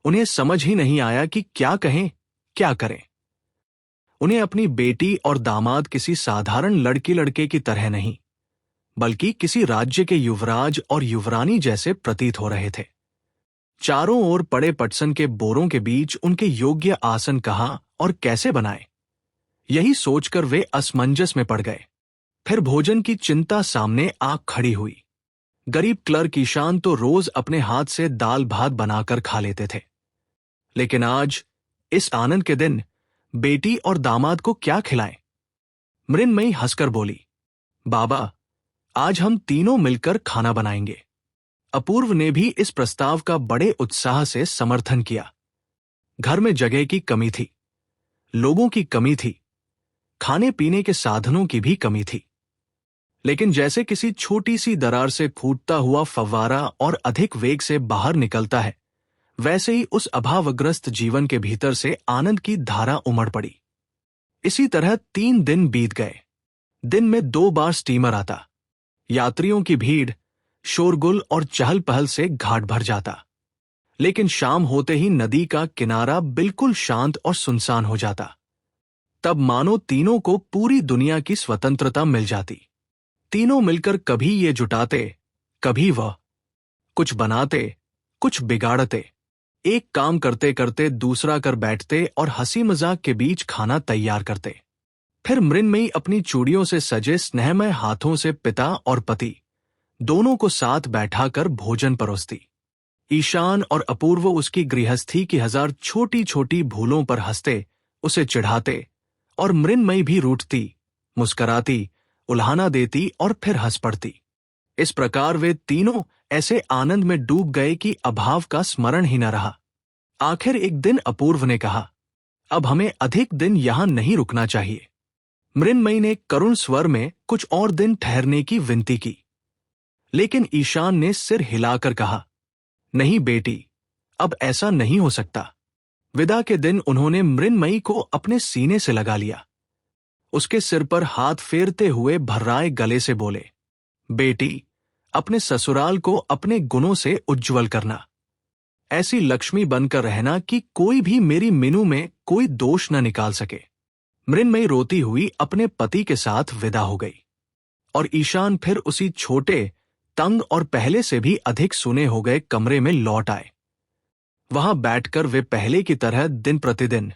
उन्हें समझ ही नहीं आया कि क्या कहें, क्या करें। उन्हें अपनी बेटी और दामाद किसी साधारण लड़की लड़के की तरह नहीं, बल्कि किसी राज्य के युवराज और युवरानी जैसे प्रतीत हो रहे थे। चारों ओर पड़े पटसन के बोरों के बीच उनके योग्य आसन कहाँ और कैसे बनाए, यही सोचकर वे असमंजस में पड़ गए। फिर भोजन की चिंता सामने आ खड़ी हुई। गरीब क्लर्क ईशान तो रोज अपने हाथ से दाल भात बनाकर खा लेते थे, लेकिन आज इस आनंद के दिन बेटी और दामाद को क्या खिलाएं? मृण्मयी हंसकर बोली, बाबा, आज हम तीनों मिलकर खाना बनाएंगे। अपूर्व ने भी इस प्रस्ताव का बड़े उत्साह से समर्थन किया। घर में जगह की कमी थी, लोगों की कमी थी, खाने पीने के साधनों की भी कमी थी, लेकिन जैसे किसी छोटी सी दरार से फूटता हुआ फव्वारा और अधिक वेग से बाहर निकलता है, वैसे ही उस अभावग्रस्त जीवन के भीतर से आनंद की धारा उमड़ पड़ी। इसी तरह 3 दिन बीत गए। दिन में 2 बार स्टीमर आता। यात्रियों की भीड़, शोरगुल और चहल पहल से घाट भर जाता, लेकिन शाम होते ही नदी का किनारा बिल्कुल शांत और सुनसान हो जाता। तब मानो तीनों को पूरी दुनिया की स्वतंत्रता मिल जाती। तीनों मिलकर कभी ये जुटाते, कभी वह, कुछ बनाते, कुछ बिगाड़ते, एक काम करते करते दूसरा कर बैठते और हंसी मजाक के बीच खाना तैयार करते। फिर मृण्मयी अपनी चूड़ियों से सजे स्नेहमय हाथों से पिता और पति दोनों को साथ बैठाकर भोजन परोसती। ईशान और अपूर्व उसकी गृहस्थी की 1000 छोटी छोटी भूलों पर हंसते, उसे चिढ़ाते, और मृण्मयी भी रूठती, मुस्कराती, उल्हाना देती और फिर हंस पड़ती। इस प्रकार वे तीनों ऐसे आनंद में डूब गए कि अभाव का स्मरण ही न रहा। आखिर एक दिन अपूर्व ने कहा, अब हमें अधिक दिन यहां नहीं रुकना चाहिए। मृण्मयी ने करुण स्वर में कुछ और दिन ठहरने की विनती की, लेकिन ईशान ने सिर हिलाकर कहा, नहीं बेटी, अब ऐसा नहीं हो सकता। विदा के दिन उन्होंने मृन्मयी को अपने सीने से लगा लिया। उसके सिर पर हाथ फेरते हुए भर्राए गले से बोले, बेटी, अपने ससुराल को अपने गुणों से उज्ज्वल करना। ऐसी लक्ष्मी बनकर रहना कि कोई भी मेरी मीनू में कोई दोष न निकाल सके। मृन्मयी रोती हुई अपने पति के साथ विदा हो गई और ईशान फिर उसी छोटे, तंग और पहले से भी अधिक सुने हो गए कमरे में लौट आए। वहां बैठकर वे पहले की तरह दिन प्रतिदिन,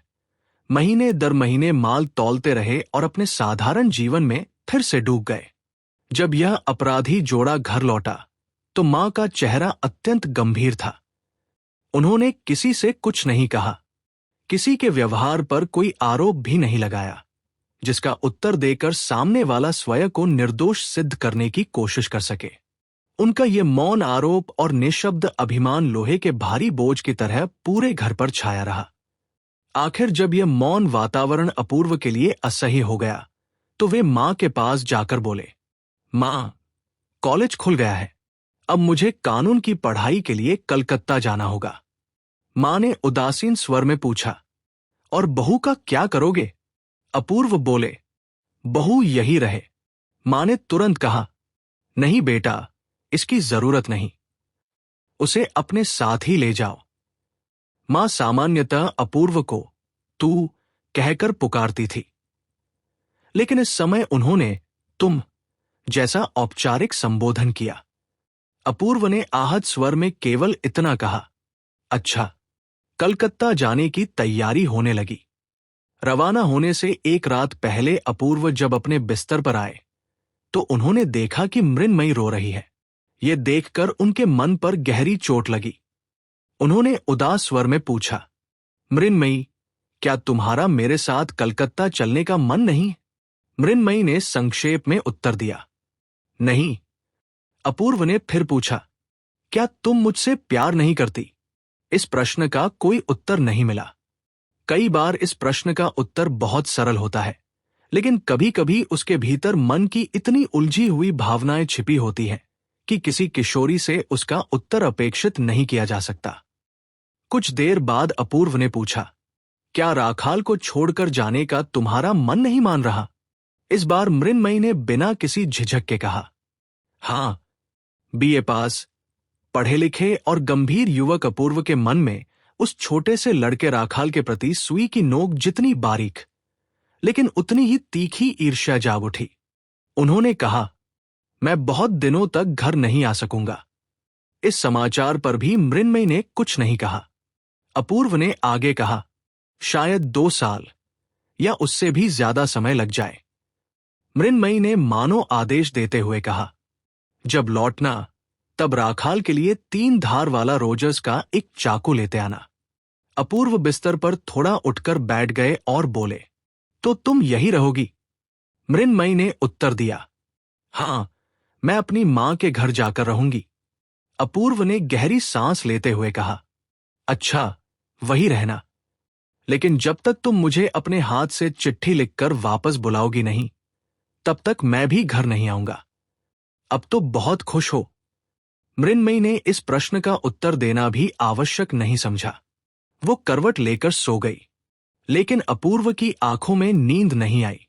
महीने दर महीने माल तौलते रहे और अपने साधारण जीवन में फिर से डूब गए। जब यह अपराधी जोड़ा घर लौटा तो मां का चेहरा अत्यंत गंभीर था। उन्होंने किसी से कुछ नहीं कहा, किसी के व्यवहार पर कोई आरोप भी नहीं लगाया, जिसका उत्तर देकर सामने वाला स्वयं को निर्दोष सिद्ध करने की कोशिश कर सके। उनका यह मौन आरोप और निशब्द अभिमान लोहे के भारी बोझ की तरह पूरे घर पर छाया रहा। आखिर जब यह मौन वातावरण अपूर्व के लिए असह्य हो गया तो वे मां के पास जाकर बोले, मां, कॉलेज खुल गया है, अब मुझे कानून की पढ़ाई के लिए कलकत्ता जाना होगा। मां ने उदासीन स्वर में पूछा, और बहू का क्या करोगे? अपूर्व बोले, बहू यही रहे। मां ने तुरंत कहा, नहीं बेटा, इसकी जरूरत नहीं, उसे अपने साथ ही ले जाओ। मां सामान्यतः अपूर्व को तू कहकर पुकारती थी, लेकिन इस समय उन्होंने तुम जैसा औपचारिक संबोधन किया। अपूर्व ने आहत स्वर में केवल इतना कहा, अच्छा। कलकत्ता जाने की तैयारी होने लगी। रवाना होने से एक रात पहले अपूर्व जब अपने बिस्तर पर आए तो उन्होंने देखा कि मृन्मयी रो रही है। यह देखकर उनके मन पर गहरी चोट लगी। उन्होंने उदास स्वर में पूछा, मृन्मयी, क्या तुम्हारा मेरे साथ कलकत्ता चलने का मन नहीं? मृन्मयी ने संक्षेप में उत्तर दिया, नहीं। अपूर्व ने फिर पूछा, क्या तुम मुझसे प्यार नहीं करती? इस प्रश्न का कोई उत्तर नहीं मिला। कई बार इस प्रश्न का उत्तर बहुत सरल होता है, लेकिन कभी कभी उसके भीतर मन की इतनी उलझी हुई भावनाएं छिपी होती हैं कि किसी किशोरी से उसका उत्तर अपेक्षित नहीं किया जा सकता। कुछ देर बाद अपूर्व ने पूछा, क्या राखाल को छोड़कर जाने का तुम्हारा मन नहीं मान रहा? इस बार मृन्मयी ने बिना किसी झिझक के कहा, हां। बीए पास, पढ़े लिखे और गंभीर युवक अपूर्व के मन में उस छोटे से लड़के राखाल के प्रति सुई की नोक जितनी बारीक, लेकिन उतनी ही तीखी ईर्ष्या जाग उठी। उन्होंने कहा, मैं बहुत दिनों तक घर नहीं आ सकूंगा। इस समाचार पर भी मृन्मयी ने कुछ नहीं कहा। अपूर्व ने आगे कहा, शायद 2 साल या उससे भी ज्यादा समय लग जाए। मृन्मयी ने मानो आदेश देते हुए कहा, जब लौटना तब राखाल के लिए 3 धार वाला रोजर्स का एक चाकू लेते आना। अपूर्व बिस्तर पर थोड़ा उठकर बैठ गए और बोले, तो तुम यही रहोगी? मृन्मयी ने उत्तर दिया, हां, मैं अपनी मां के घर जाकर रहूंगी। अपूर्व ने गहरी सांस लेते हुए कहा, अच्छा, वही रहना, लेकिन जब तक तुम मुझे अपने हाथ से चिट्ठी लिखकर वापस बुलाओगी नहीं, तब तक मैं भी घर नहीं आऊंगा। अब तो बहुत खुश हो। मृन्मयी ने इस प्रश्न का उत्तर देना भी आवश्यक नहीं समझा। वो करवट लेकर सो गई, लेकिन अपूर्व की आंखों में नींद नहीं आई।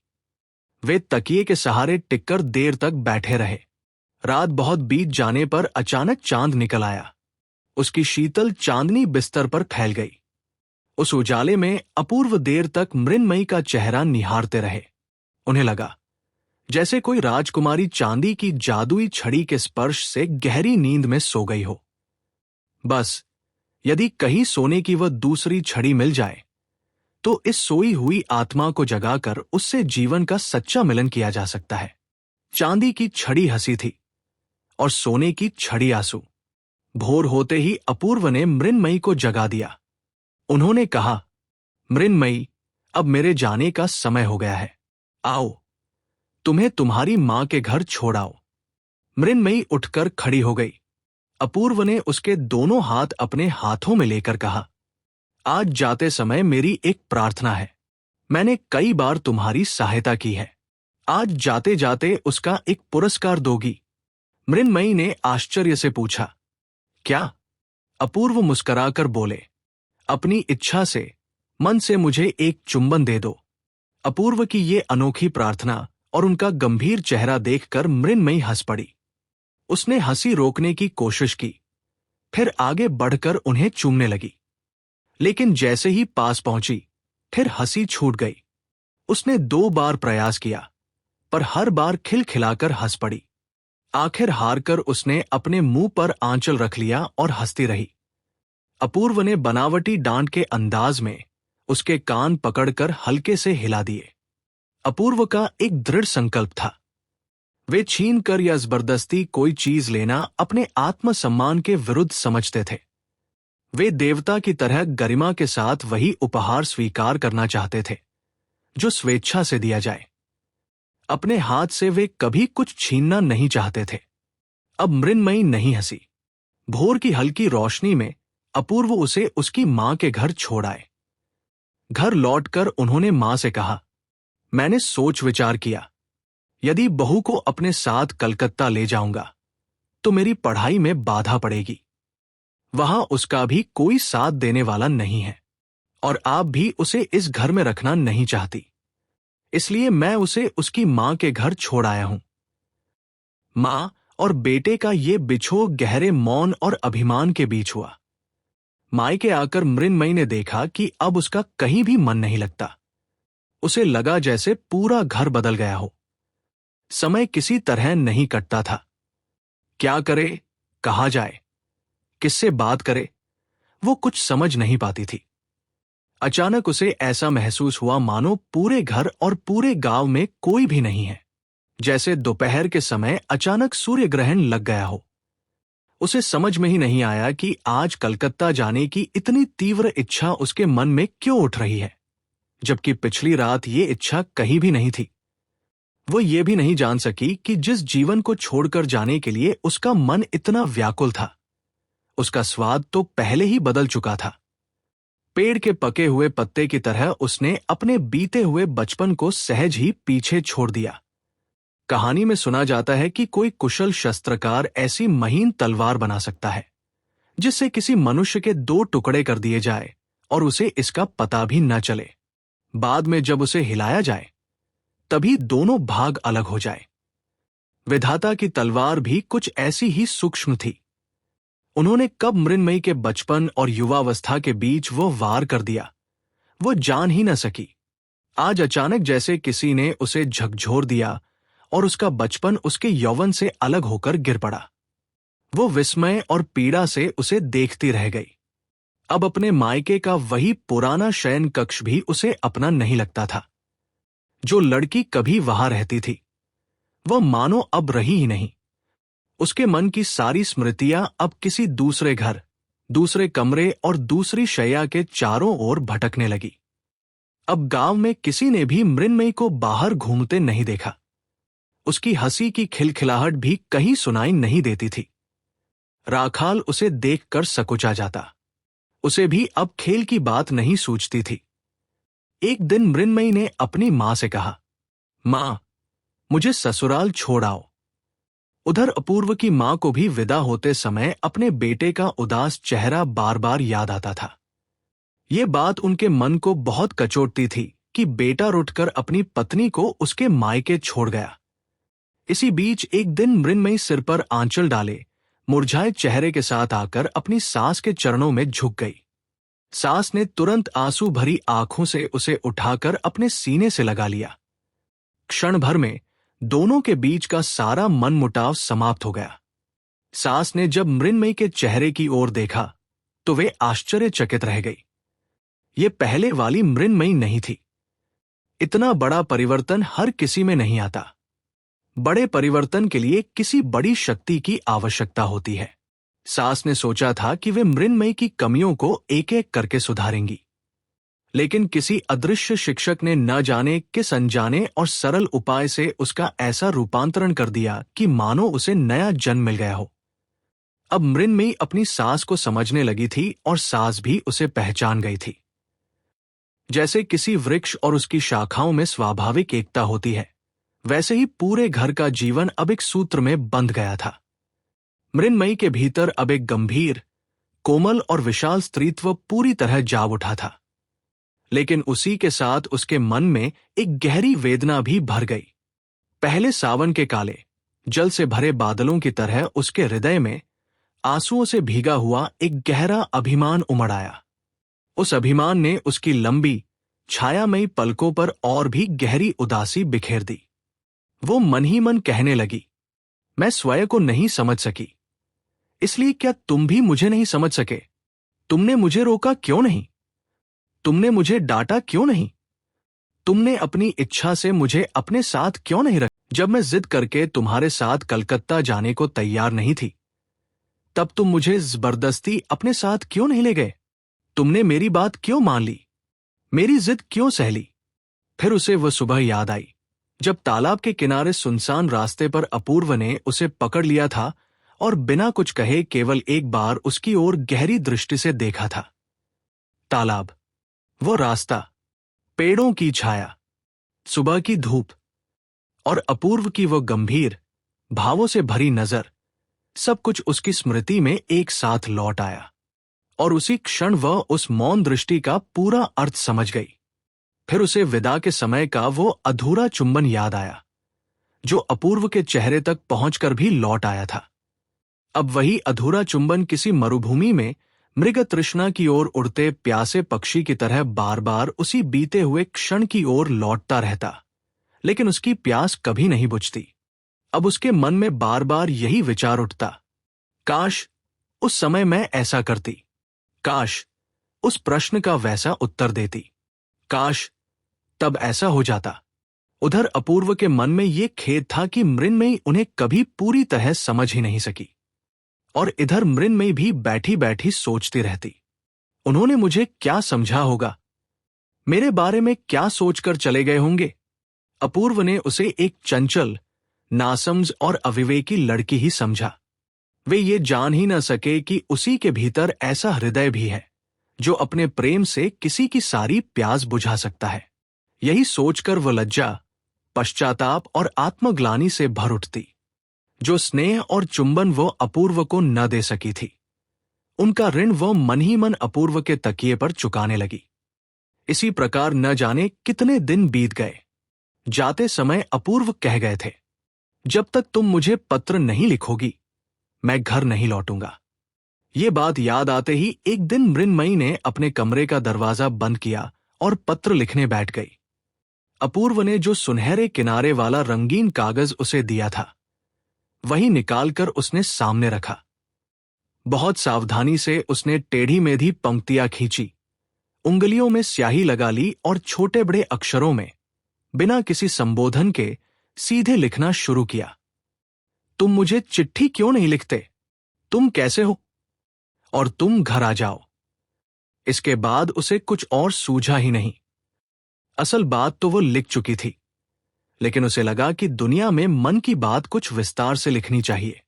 वे तकिए के सहारे टिककर देर तक बैठे रहे। रात बहुत बीत जाने पर अचानक चांद निकल आया। उसकी शीतल चांदनी बिस्तर पर फैल गई। उस उजाले में अपूर्व देर तक मृन्मयी का चेहरा निहारते रहे। उन्हें लगा जैसे कोई राजकुमारी चांदी की जादुई छड़ी के स्पर्श से गहरी नींद में सो गई हो। बस, यदि कहीं सोने की वह दूसरी छड़ी मिल जाए तो इस सोई हुई आत्मा को जगाकर उससे जीवन का सच्चा मिलन किया जा सकता है। चांदी की छड़ी हंसी थी और सोने की छड़ी आंसू। भोर होते ही अपूर्व ने मृन्मयी को जगा दिया। उन्होंने कहा, मृन्मयी, अब मेरे जाने का समय हो गया है। आओ, तुम्हें तुम्हारी मां के घर छोड़ आओ। मृन्मयी उठकर खड़ी हो गई। अपूर्व ने उसके दोनों हाथ अपने हाथों में लेकर कहा, आज जाते समय मेरी एक प्रार्थना है। मैंने कई बार तुम्हारी सहायता की है। आज जाते जाते उसका एक पुरस्कार दोगी? मृन्मयी ने आश्चर्य से पूछा, क्या? अपूर्व मुस्कुराकर बोले, अपनी इच्छा से, मन से मुझे एक चुंबन दे दो। अपूर्व की ये अनोखी प्रार्थना और उनका गंभीर चेहरा देखकर मृण्मयी हंस पड़ी। उसने हंसी रोकने की कोशिश की, फिर आगे बढ़कर उन्हें चूमने लगी। लेकिन जैसे ही पास पहुंची, फिर हंसी छूट गई। उसने 2 बार प्रयास किया, पर हर बार खिलखिलाकर हंस पड़ी। आखिर हारकर उसने अपने मुंह पर आंचल रख लिया और हंसती रही। अपूर्व ने बनावटी डांट के अंदाज में उसके कान पकड़कर हल्के से हिला दिए। अपूर्व का एक दृढ़ संकल्प था। वे छीन कर या जबरदस्ती कोई चीज लेना अपने आत्मसम्मान के विरुद्ध समझते थे। वे देवता की तरह गरिमा के साथ वही उपहार स्वीकार करना चाहते थे जो स्वेच्छा से दिया जाए। अपने हाथ से वे कभी कुछ छीनना नहीं चाहते थे। अब मृण्मयी नहीं हंसी। भोर की हल्की रोशनी में अपूर्व उसे उसकी मां के घर छोड़ आए। घर लौटकर उन्होंने मां से कहा, मैंने सोच विचार किया, यदि बहू को अपने साथ कलकत्ता ले जाऊंगा तो मेरी पढ़ाई में बाधा पड़ेगी। वहां उसका भी कोई साथ देने वाला नहीं है और आप भी उसे इस घर में रखना नहीं चाहती। इसलिए मैं उसे उसकी मां के घर छोड़ आया हूं। मां और बेटे का ये बिछोह गहरे मौन और अभिमान के बीच हुआ। मायके आकर मृण्मयी ने देखा कि अब उसका कहीं भी मन नहीं लगता। उसे लगा जैसे पूरा घर बदल गया हो। समय किसी तरह नहीं कटता था। क्या करे, कहाँ जाए, किससे बात करे, वो कुछ समझ नहीं पाती थी। अचानक उसे ऐसा महसूस हुआ मानो पूरे घर और पूरे गांव में कोई भी नहीं है। जैसे दोपहर के समय अचानक सूर्य ग्रहण लग गया हो। उसे समझ में ही नहीं आया कि आज कलकत्ता जाने की इतनी तीव्र इच्छा उसके मन में क्यों उठ रही है, जबकि पिछली रात ये इच्छा कहीं भी नहीं थी। वो ये भी नहीं जान सकी कि जिस जीवन को छोड़कर जाने के लिए उसका मन इतना व्याकुल था, उसका स्वाद तो पहले ही बदल चुका था। पेड़ के पके हुए पत्ते की तरह उसने अपने बीते हुए बचपन को सहज ही पीछे छोड़ दिया। कहानी में सुना जाता है कि कोई कुशल शस्त्रकार ऐसी महीन तलवार बना सकता है जिससे किसी मनुष्य के 2 टुकड़े कर दिए जाए और उसे इसका पता भी न चले। बाद में जब उसे हिलाया जाए तभी दोनों भाग अलग हो जाए। विधाता की तलवार भी कुछ ऐसी ही सूक्ष्म थी। उन्होंने कब मृण्मयी के बचपन और युवावस्था के बीच वो वार कर दिया, वो जान ही न सकी। आज अचानक जैसे किसी ने उसे झकझोर दिया और उसका बचपन उसके यौवन से अलग होकर गिर पड़ा। वो विस्मय और पीड़ा से उसे देखती रह गई। अब अपने मायके का वही पुराना शयन कक्ष भी उसे अपना नहीं लगता था। जो लड़की कभी वहां रहती थी, वह मानो अब रही ही नहीं। उसके मन की सारी स्मृतियां अब किसी दूसरे घर, दूसरे कमरे और दूसरी शैया के चारों ओर भटकने लगी। अब गांव में किसी ने भी मृण्मयी को बाहर घूमते नहीं देखा। उसकी हंसी की खिलखिलाहट भी कहीं सुनाई नहीं देती थी। राखाल उसे देखकर सकुचा जाता। उसे भी अब खेल की बात नहीं सूझती थी। एक दिन मृण्मयी ने अपनी मां से कहा, मां, मुझे ससुराल छोड़ आओ। उधर अपूर्व की मां को भी विदा होते समय अपने बेटे का उदास चेहरा बार बार याद आता था। ये बात उनके मन को बहुत कचोटती थी कि बेटा रुठकर अपनी पत्नी को उसके मायके छोड़ गया। इसी बीच एक दिन मृण्मयी सिर पर आंचल डाले मुरझाए चेहरे के साथ आकर अपनी सास के चरणों में झुक गई। सास ने तुरंत आंसू भरी आंखों से उसे उठाकर अपने सीने से लगा लिया। क्षण भर में दोनों के बीच का सारा मनमुटाव समाप्त हो गया। सास ने जब मृण्मयी के चेहरे की ओर देखा तो वे आश्चर्यचकित रह गई। ये पहले वाली मृण्मयी नहीं थी। इतना बड़ा परिवर्तन हर किसी में नहीं आता। बड़े परिवर्तन के लिए किसी बड़ी शक्ति की आवश्यकता होती है। सास ने सोचा था कि वे मृण्मयी की कमियों को एक एक करके सुधारेंगी, लेकिन किसी अदृश्य शिक्षक ने न जाने किस अनजाने और सरल उपाय से उसका ऐसा रूपांतरण कर दिया कि मानो उसे नया जन्म मिल गया हो। अब मृण्मयी अपनी सास को समझने लगी थी और सास भी उसे पहचान गई थी। जैसे किसी वृक्ष और उसकी शाखाओं में स्वाभाविक एकता होती है, वैसे ही पूरे घर का जीवन अब एक सूत्र में बंध गया था। मृण्मयी के भीतर अब एक गंभीर, कोमल और विशाल स्त्रीत्व पूरी तरह जाग उठा था। लेकिन उसी के साथ उसके मन में एक गहरी वेदना भी भर गई। पहले सावन के काले जल से भरे बादलों की तरह उसके हृदय में आंसुओं से भीगा हुआ एक गहरा अभिमान उमड़ आया। उस अभिमान ने उसकी लंबी छायामयी पलकों पर और भी गहरी उदासी बिखेर दी। वो मन ही मन कहने लगी, मैं स्वयं को नहीं समझ सकी, इसलिए क्या तुम भी मुझे नहीं समझ सके? तुमने मुझे रोका क्यों नहीं? तुमने मुझे डांटा क्यों नहीं? तुमने अपनी इच्छा से मुझे अपने साथ क्यों नहीं रखा? जब मैं जिद करके तुम्हारे साथ कलकत्ता जाने को तैयार नहीं थी, तब तुम मुझे जबरदस्ती अपने साथ क्यों नहीं ले गए? तुमने मेरी बात क्यों मान ली? मेरी जिद क्यों सह ली? फिर उसे वह सुबह याद आई जब तालाब के किनारे सुनसान रास्ते पर अपूर्व ने उसे पकड़ लिया था और बिना कुछ कहे केवल एक बार उसकी ओर गहरी दृष्टि से देखा था। तालाब, वो रास्ता, पेड़ों की छाया, सुबह की धूप और अपूर्व की वो गंभीर भावों से भरी नजर, सब कुछ उसकी स्मृति में एक साथ लौट आया और उसी क्षण वह उस मौन दृष्टि का पूरा अर्थ समझ गई। फिर उसे विदा के समय का वो अधूरा चुंबन याद आया जो अपूर्व के चेहरे तक पहुंचकर भी लौट आया था। अब वही अधूरा चुंबन किसी मरुभूमि में मृग तृष्णा की ओर उड़ते प्यासे पक्षी की तरह बार बार उसी बीते हुए क्षण की ओर लौटता रहता, लेकिन उसकी प्यास कभी नहीं बुझती। अब उसके मन में बार बार यही विचार उठता, काश उस समय मैं ऐसा करती, काश उस प्रश्न का वैसा उत्तर देती, काश तब ऐसा हो जाता। उधर अपूर्व के मन में ये खेद था कि मृन्मयी उन्हें कभी पूरी तरह समझ ही नहीं सकी, और इधर मृन्मयी भी बैठी बैठी सोचती रहती, उन्होंने मुझे क्या समझा होगा? मेरे बारे में क्या सोचकर चले गए होंगे? अपूर्व ने उसे एक चंचल, नासमझ और अविवेकी लड़की ही समझा। वे ये जान ही न सके कि उसी के भीतर ऐसा हृदय भी है जो अपने प्रेम से किसी की सारी प्यास बुझा सकता है। यही सोचकर वह लज्जा, पश्चाताप और आत्मग्लानि से भर उठती। जो स्नेह और चुंबन वो अपूर्व को न दे सकी थी, उनका ऋण वो मन ही मन अपूर्व के तकिए पर चुकाने लगी। इसी प्रकार न जाने कितने दिन बीत गए। जाते समय अपूर्व कह गए थे, जब तक तुम मुझे पत्र नहीं लिखोगी मैं घर नहीं लौटूंगा। ये बात याद आते ही एक दिन मृन्मयी ने अपने कमरे का दरवाजा बंद किया और पत्र लिखने बैठ गई। अपूर्व ने जो सुनहरे किनारे वाला रंगीन कागज उसे दिया था, वही निकालकर उसने सामने रखा। बहुत सावधानी से उसने टेढ़ी मेढ़ी पंक्तियां खींची, उंगलियों में स्याही लगा ली और छोटे बड़े अक्षरों में बिना किसी संबोधन के सीधे लिखना शुरू किया। तुम मुझे चिट्ठी क्यों नहीं लिखते? तुम कैसे हो? और तुम घर आ जाओ। इसके बाद उसे कुछ और सूझा ही नहीं। असल बात तो वो लिख चुकी थी, लेकिन उसे लगा कि दुनिया में मन की बात कुछ विस्तार से लिखनी चाहिए।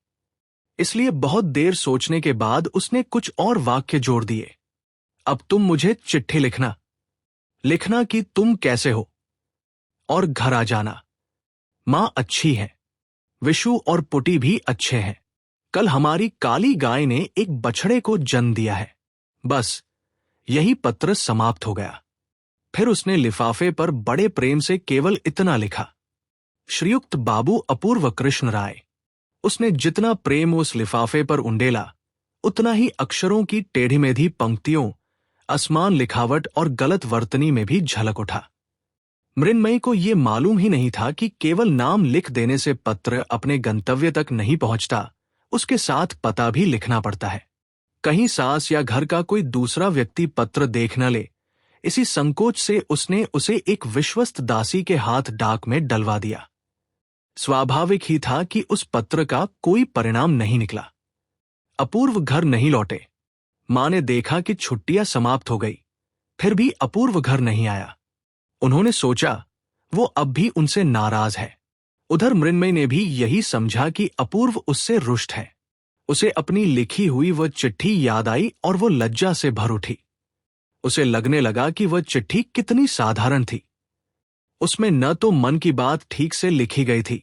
इसलिए बहुत देर सोचने के बाद उसने कुछ और वाक्य जोड़ दिए। अब तुम मुझे चिट्ठी लिखना, लिखना कि तुम कैसे हो, और घर आ जाना। मां अच्छी है, विशु और पुटी भी अच्छे हैं। कल हमारी काली गाय ने एक बछड़े को जन्म दिया है। बस यही पत्र समाप्त हो गया। फिर उसने लिफाफे पर बड़े प्रेम से केवल इतना लिखा, श्रीयुक्त बाबू अपूर्व कृष्ण राय। उसने जितना प्रेम उस लिफाफे पर उंडेला, उतना ही अक्षरों की टेढ़ी मेढ़ी पंक्तियों, असमान लिखावट और गलत वर्तनी में भी झलक उठा। मृन्मयी को यह मालूम ही नहीं था कि केवल नाम लिख देने से पत्र अपने गंतव्य तक नहीं पहुंचता, उसके साथ पता भी लिखना पड़ता है। कहीं सास या घर का कोई दूसरा व्यक्ति पत्र देख न ले, इसी संकोच से उसने उसे एक विश्वस्त दासी के हाथ डाक में डलवा दिया। स्वाभाविक ही था कि उस पत्र का कोई परिणाम नहीं निकला। अपूर्व घर नहीं लौटे। मां ने देखा कि छुट्टियां समाप्त हो गई, फिर भी अपूर्व घर नहीं आया। उन्होंने सोचा वो अब भी उनसे नाराज है। उधर मृन्मयी ने भी यही समझा कि अपूर्व उससे रुष्ट है। उसे अपनी लिखी हुई वह चिट्ठी याद आई और वो लज्जा से भर उठी। उसे लगने लगा कि वह चिट्ठी कितनी साधारण थी। उसमें न तो मन की बात ठीक से लिखी गई थी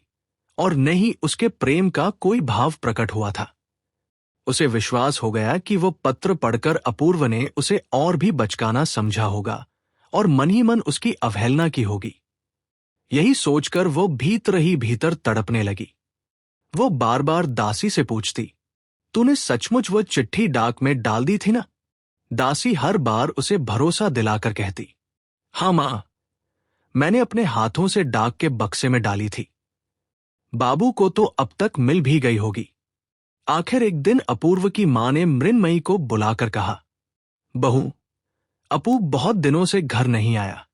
और न ही उसके प्रेम का कोई भाव प्रकट हुआ था। उसे विश्वास हो गया कि वो पत्र पढ़कर अपूर्व ने उसे और भी बचकाना समझा होगा और मन ही मन उसकी अवहेलना की होगी। यही सोचकर वो भीतर ही भीतर तड़पने लगी। वो बार बार दासी से पूछती, तूने सचमुच वो चिट्ठी डाक में डाल दी थी ना? दासी हर बार उसे भरोसा दिलाकर कहती, हाँ मां, मैंने अपने हाथों से डाक के बक्से में डाली थी। बाबू को तो अब तक मिल भी गई होगी। आखिर एक दिन अपूर्व की मां ने मृन्मयी को बुलाकर कहा, बहू, अपू बहुत दिनों से घर नहीं आया।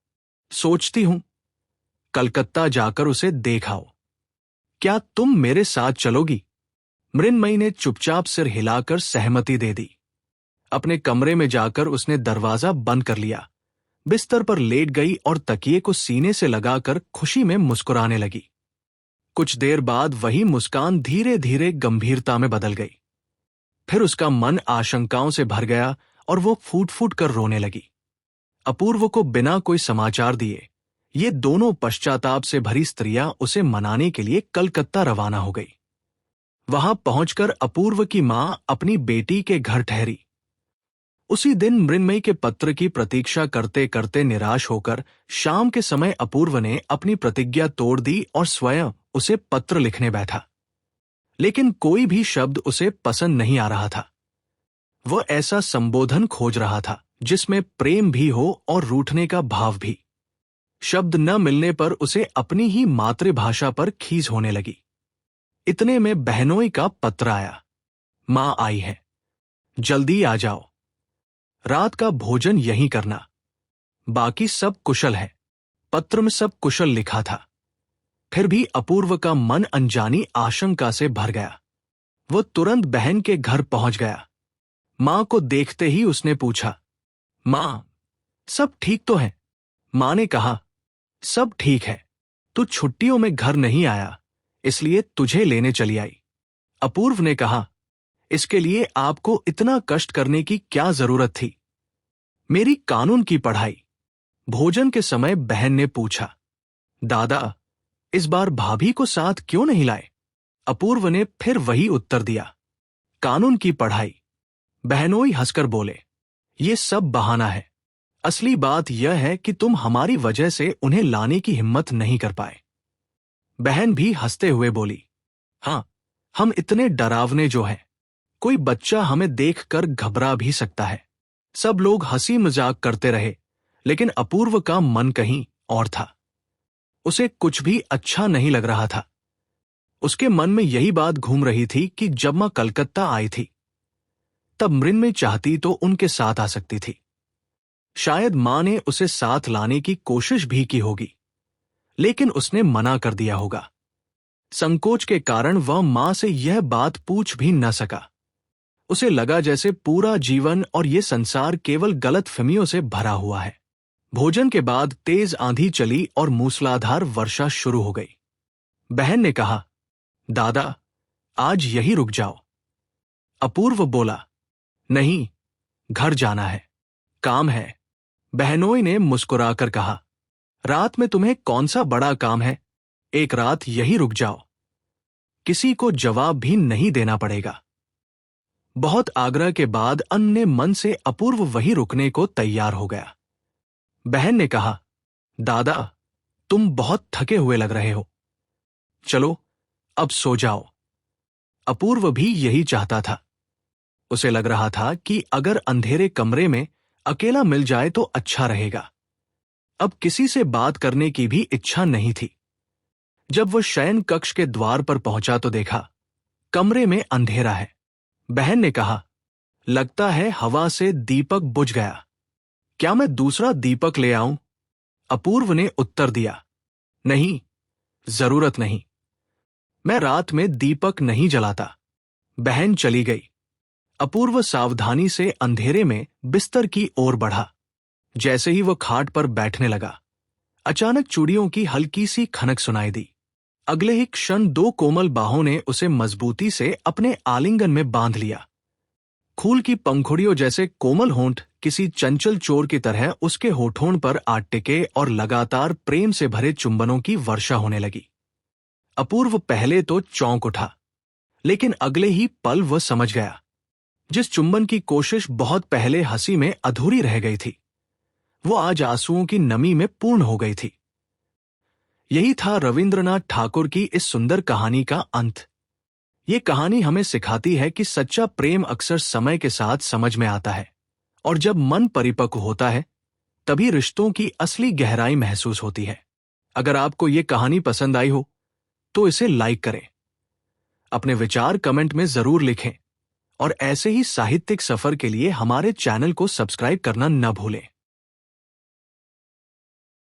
सोचती हूं कलकत्ता जाकर उसे देख आओ। क्या तुम मेरे साथ चलोगी? मृन्मयी ने चुपचाप सिर हिलाकर सहमति दे दी। अपने कमरे में जाकर उसने दरवाजा बंद कर लिया, बिस्तर पर लेट गई और तकिए को सीने से लगाकर खुशी में मुस्कुराने लगी। कुछ देर बाद वही मुस्कान धीरे धीरे गंभीरता में बदल गई। फिर उसका मन आशंकाओं से भर गया और वो फूट फूट कर रोने लगी। अपूर्व को बिना कोई समाचार दिए ये दोनों पश्चाताप से भरी स्त्रियां उसे मनाने के लिए कलकत्ता रवाना हो गई। वहां पहुंचकर अपूर्व की मां अपनी बेटी के घर ठहरी। उसी दिन मृन्मयी के पत्र की प्रतीक्षा करते करते निराश होकर शाम के समय अपूर्व ने अपनी प्रतिज्ञा तोड़ दी और स्वयं उसे पत्र लिखने बैठा। लेकिन कोई भी शब्द उसे पसंद नहीं आ रहा था। वह ऐसा संबोधन खोज रहा था जिसमें प्रेम भी हो और रूठने का भाव भी। शब्द न मिलने पर उसे अपनी ही मातृभाषा पर खीज होने लगी। इतने में बहनोई का पत्र आया, मां आई है, जल्दी आ जाओ, रात का भोजन यहीं करना, बाकी सब कुशल है। पत्र में सब कुशल लिखा था। फिर भी अपूर्व का मन अनजानी आशंका से भर गया। वो तुरंत बहन के घर पहुंच गया। मां को देखते ही उसने पूछा, मां, सब ठीक तो है? मां ने कहा, सब ठीक है, तू छुट्टियों में घर नहीं आया इसलिए तुझे लेने चली आई। अपूर्व ने कहा, इसके लिए आपको इतना कष्ट करने की क्या जरूरत थी? मेरी कानून की पढ़ाई। भोजन के समय बहन ने पूछा, दादा, इस बार भाभी को साथ क्यों नहीं लाए? अपूर्व ने फिर वही उत्तर दिया, कानून की पढ़ाई। बहनोई हंसकर बोले, ये सब बहाना है, असली बात यह है कि तुम हमारी वजह से उन्हें लाने की हिम्मत नहीं कर पाए। बहन भी हंसते हुए बोली, हां, हम इतने डरावने जो हैं, कोई बच्चा हमें देखकर घबरा भी सकता है। सब लोग हंसी मजाक करते रहे, लेकिन अपूर्व का मन कहीं और था। उसे कुछ भी अच्छा नहीं लग रहा था। उसके मन में यही बात घूम रही थी कि जब मां कलकत्ता आई थी तब मृन्मयी चाहती तो उनके साथ आ सकती थी। शायद मां ने उसे साथ लाने की कोशिश भी की होगी, लेकिन उसने मना कर दिया होगा। संकोच के कारण वह मां से यह बात पूछ भी न सका। उसे लगा जैसे पूरा जीवन और ये संसार केवल गलतफहमियों से भरा हुआ है। भोजन के बाद तेज आंधी चली और मूसलाधार वर्षा शुरू हो गई। बहन ने कहा, दादा, आज यही रुक जाओ। अपूर्व बोला, नहीं, घर जाना है, काम है। बहनोई ने मुस्कुराकर कहा, रात में तुम्हें कौन सा बड़ा काम है, एक रात यही रुक जाओ, किसी को जवाब भी नहीं देना पड़ेगा। बहुत आग्रह के बाद अन्य मन से अपूर्व वही रुकने को तैयार हो गया। बहन ने कहा, दादा, तुम बहुत थके हुए लग रहे हो, चलो अब सो जाओ। अपूर्व भी यही चाहता था। उसे लग रहा था कि अगर अंधेरे कमरे में अकेला मिल जाए तो अच्छा रहेगा। अब किसी से बात करने की भी इच्छा नहीं थी। जब वह शयन कक्ष के द्वार पर पहुंचा तो देखा कमरे में अंधेरा है। बहन ने कहा, लगता है हवा से दीपक बुझ गया, क्या मैं दूसरा दीपक ले आऊं? अपूर्व ने उत्तर दिया, नहीं, जरूरत नहीं, मैं रात में दीपक नहीं जलाता। बहन चली गई। अपूर्व सावधानी से अंधेरे में बिस्तर की ओर बढ़ा। जैसे ही वह खाट पर बैठने लगा, अचानक चूड़ियों की हल्की सी खनक सुनाई दी। अगले ही क्षण दो कोमल बाहों ने उसे मजबूती से अपने आलिंगन में बांध लिया। फूल की पंखुड़ियों जैसे कोमल होंठ किसी चंचल चोर की तरह उसके होठों पर आ टिके और लगातार प्रेम से भरे चुंबनों की वर्षा होने लगी। अपूर्व पहले तो चौंक उठा, लेकिन अगले ही पल वह समझ गया जिस चुंबन की कोशिश बहुत पहले हंसी में अधूरी रह गई थी, वो आज आंसुओं की नमी में पूर्ण हो गई थी। यही था रविंद्रनाथ ठाकुर की इस सुंदर कहानी का अंत। ये कहानी हमें सिखाती है कि सच्चा प्रेम अक्सर समय के साथ समझ में आता है, और जब मन परिपक्व होता है तभी रिश्तों की असली गहराई महसूस होती है। अगर आपको ये कहानी पसंद आई हो तो इसे लाइक करें, अपने विचार कमेंट में जरूर लिखें, और ऐसे ही साहित्यिक सफर के लिए हमारे चैनल को सब्सक्राइब करना न भूलें।